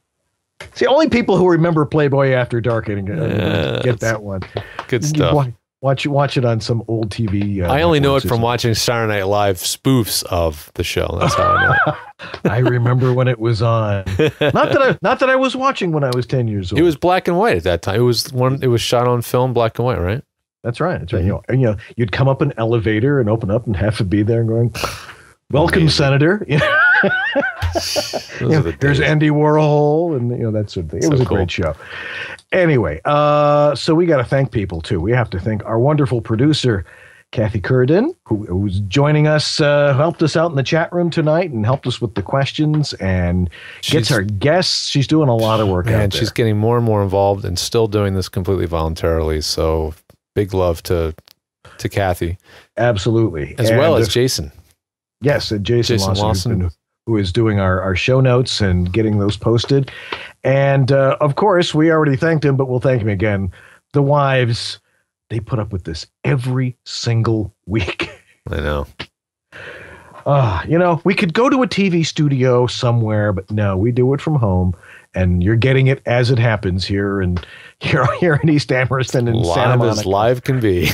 see, only people who remember Playboy After Dark get that one. Good stuff. Watch it on some old TV. I only know it from watching Saturday Night Live spoofs of the show. That's how I know it. I remember when it was on. Not that I was watching when I was 10 years old. It was black and white at that time. It was shot on film, black and white, right? That's right. That's right. And you'd come up an elevator and open up and have to be there and going, "Welcome, amazing. Senator." There's Andy Warhol and that sort of thing. It was a great show. Anyway, so we got to thank people too. We have to thank our wonderful producer, Kathy Curden, who's joining us, helped us out in the chat room tonight and helped us with the questions and gets our guests. She's doing a lot of work out there. She's getting more and more involved and still doing this completely voluntarily. So big love to Kathy. Absolutely. As well as Jason. Yes, Jason Lawson. Who is doing our show notes and getting those posted. And, of course, we already thanked him, but we'll thank him again. The wives, they put up with this every single week. I know. We could go to a TV studio somewhere, but no, we do it from home. And you're getting it as it happens here in East Amherst and in Santa Monica. Live as live can be.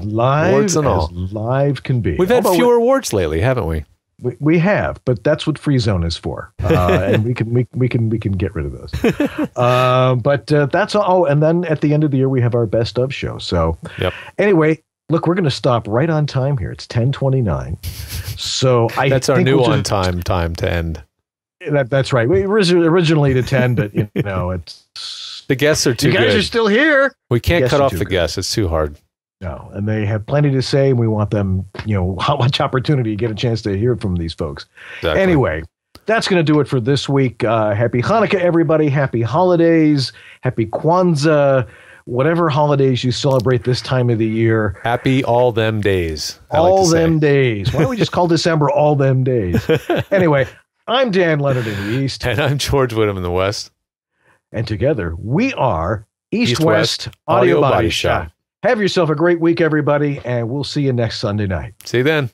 Live warts and all. Live can be. We've had fewer warts lately, haven't we? We have, but that's what Free Zone is for, and we can get rid of those. But that's all. Oh, and then at the end of the year, we have our best of show. So, Anyway, look, we're going to stop right on time here. It's 10:29. So that's our new on time to end. That's right. We originally to 10, but it's the guests are too good. You guys are still here. We can't cut off the guests. It's too hard. No, and they have plenty to say, and we want them, how much opportunity to get a chance to hear from these folks. Exactly. Anyway, that's going to do it for this week. Happy Hanukkah, everybody. Happy holidays. Happy Kwanzaa. Whatever holidays you celebrate this time of the year. Happy all them days. All them days. Why don't we just call December all them days? Anyway, I'm Dan Leonard in the East. And I'm George Whittam in the West. And together, we are East-West Audio Body Shop. Have yourself a great week, everybody, and we'll see you next Sunday night. See you then.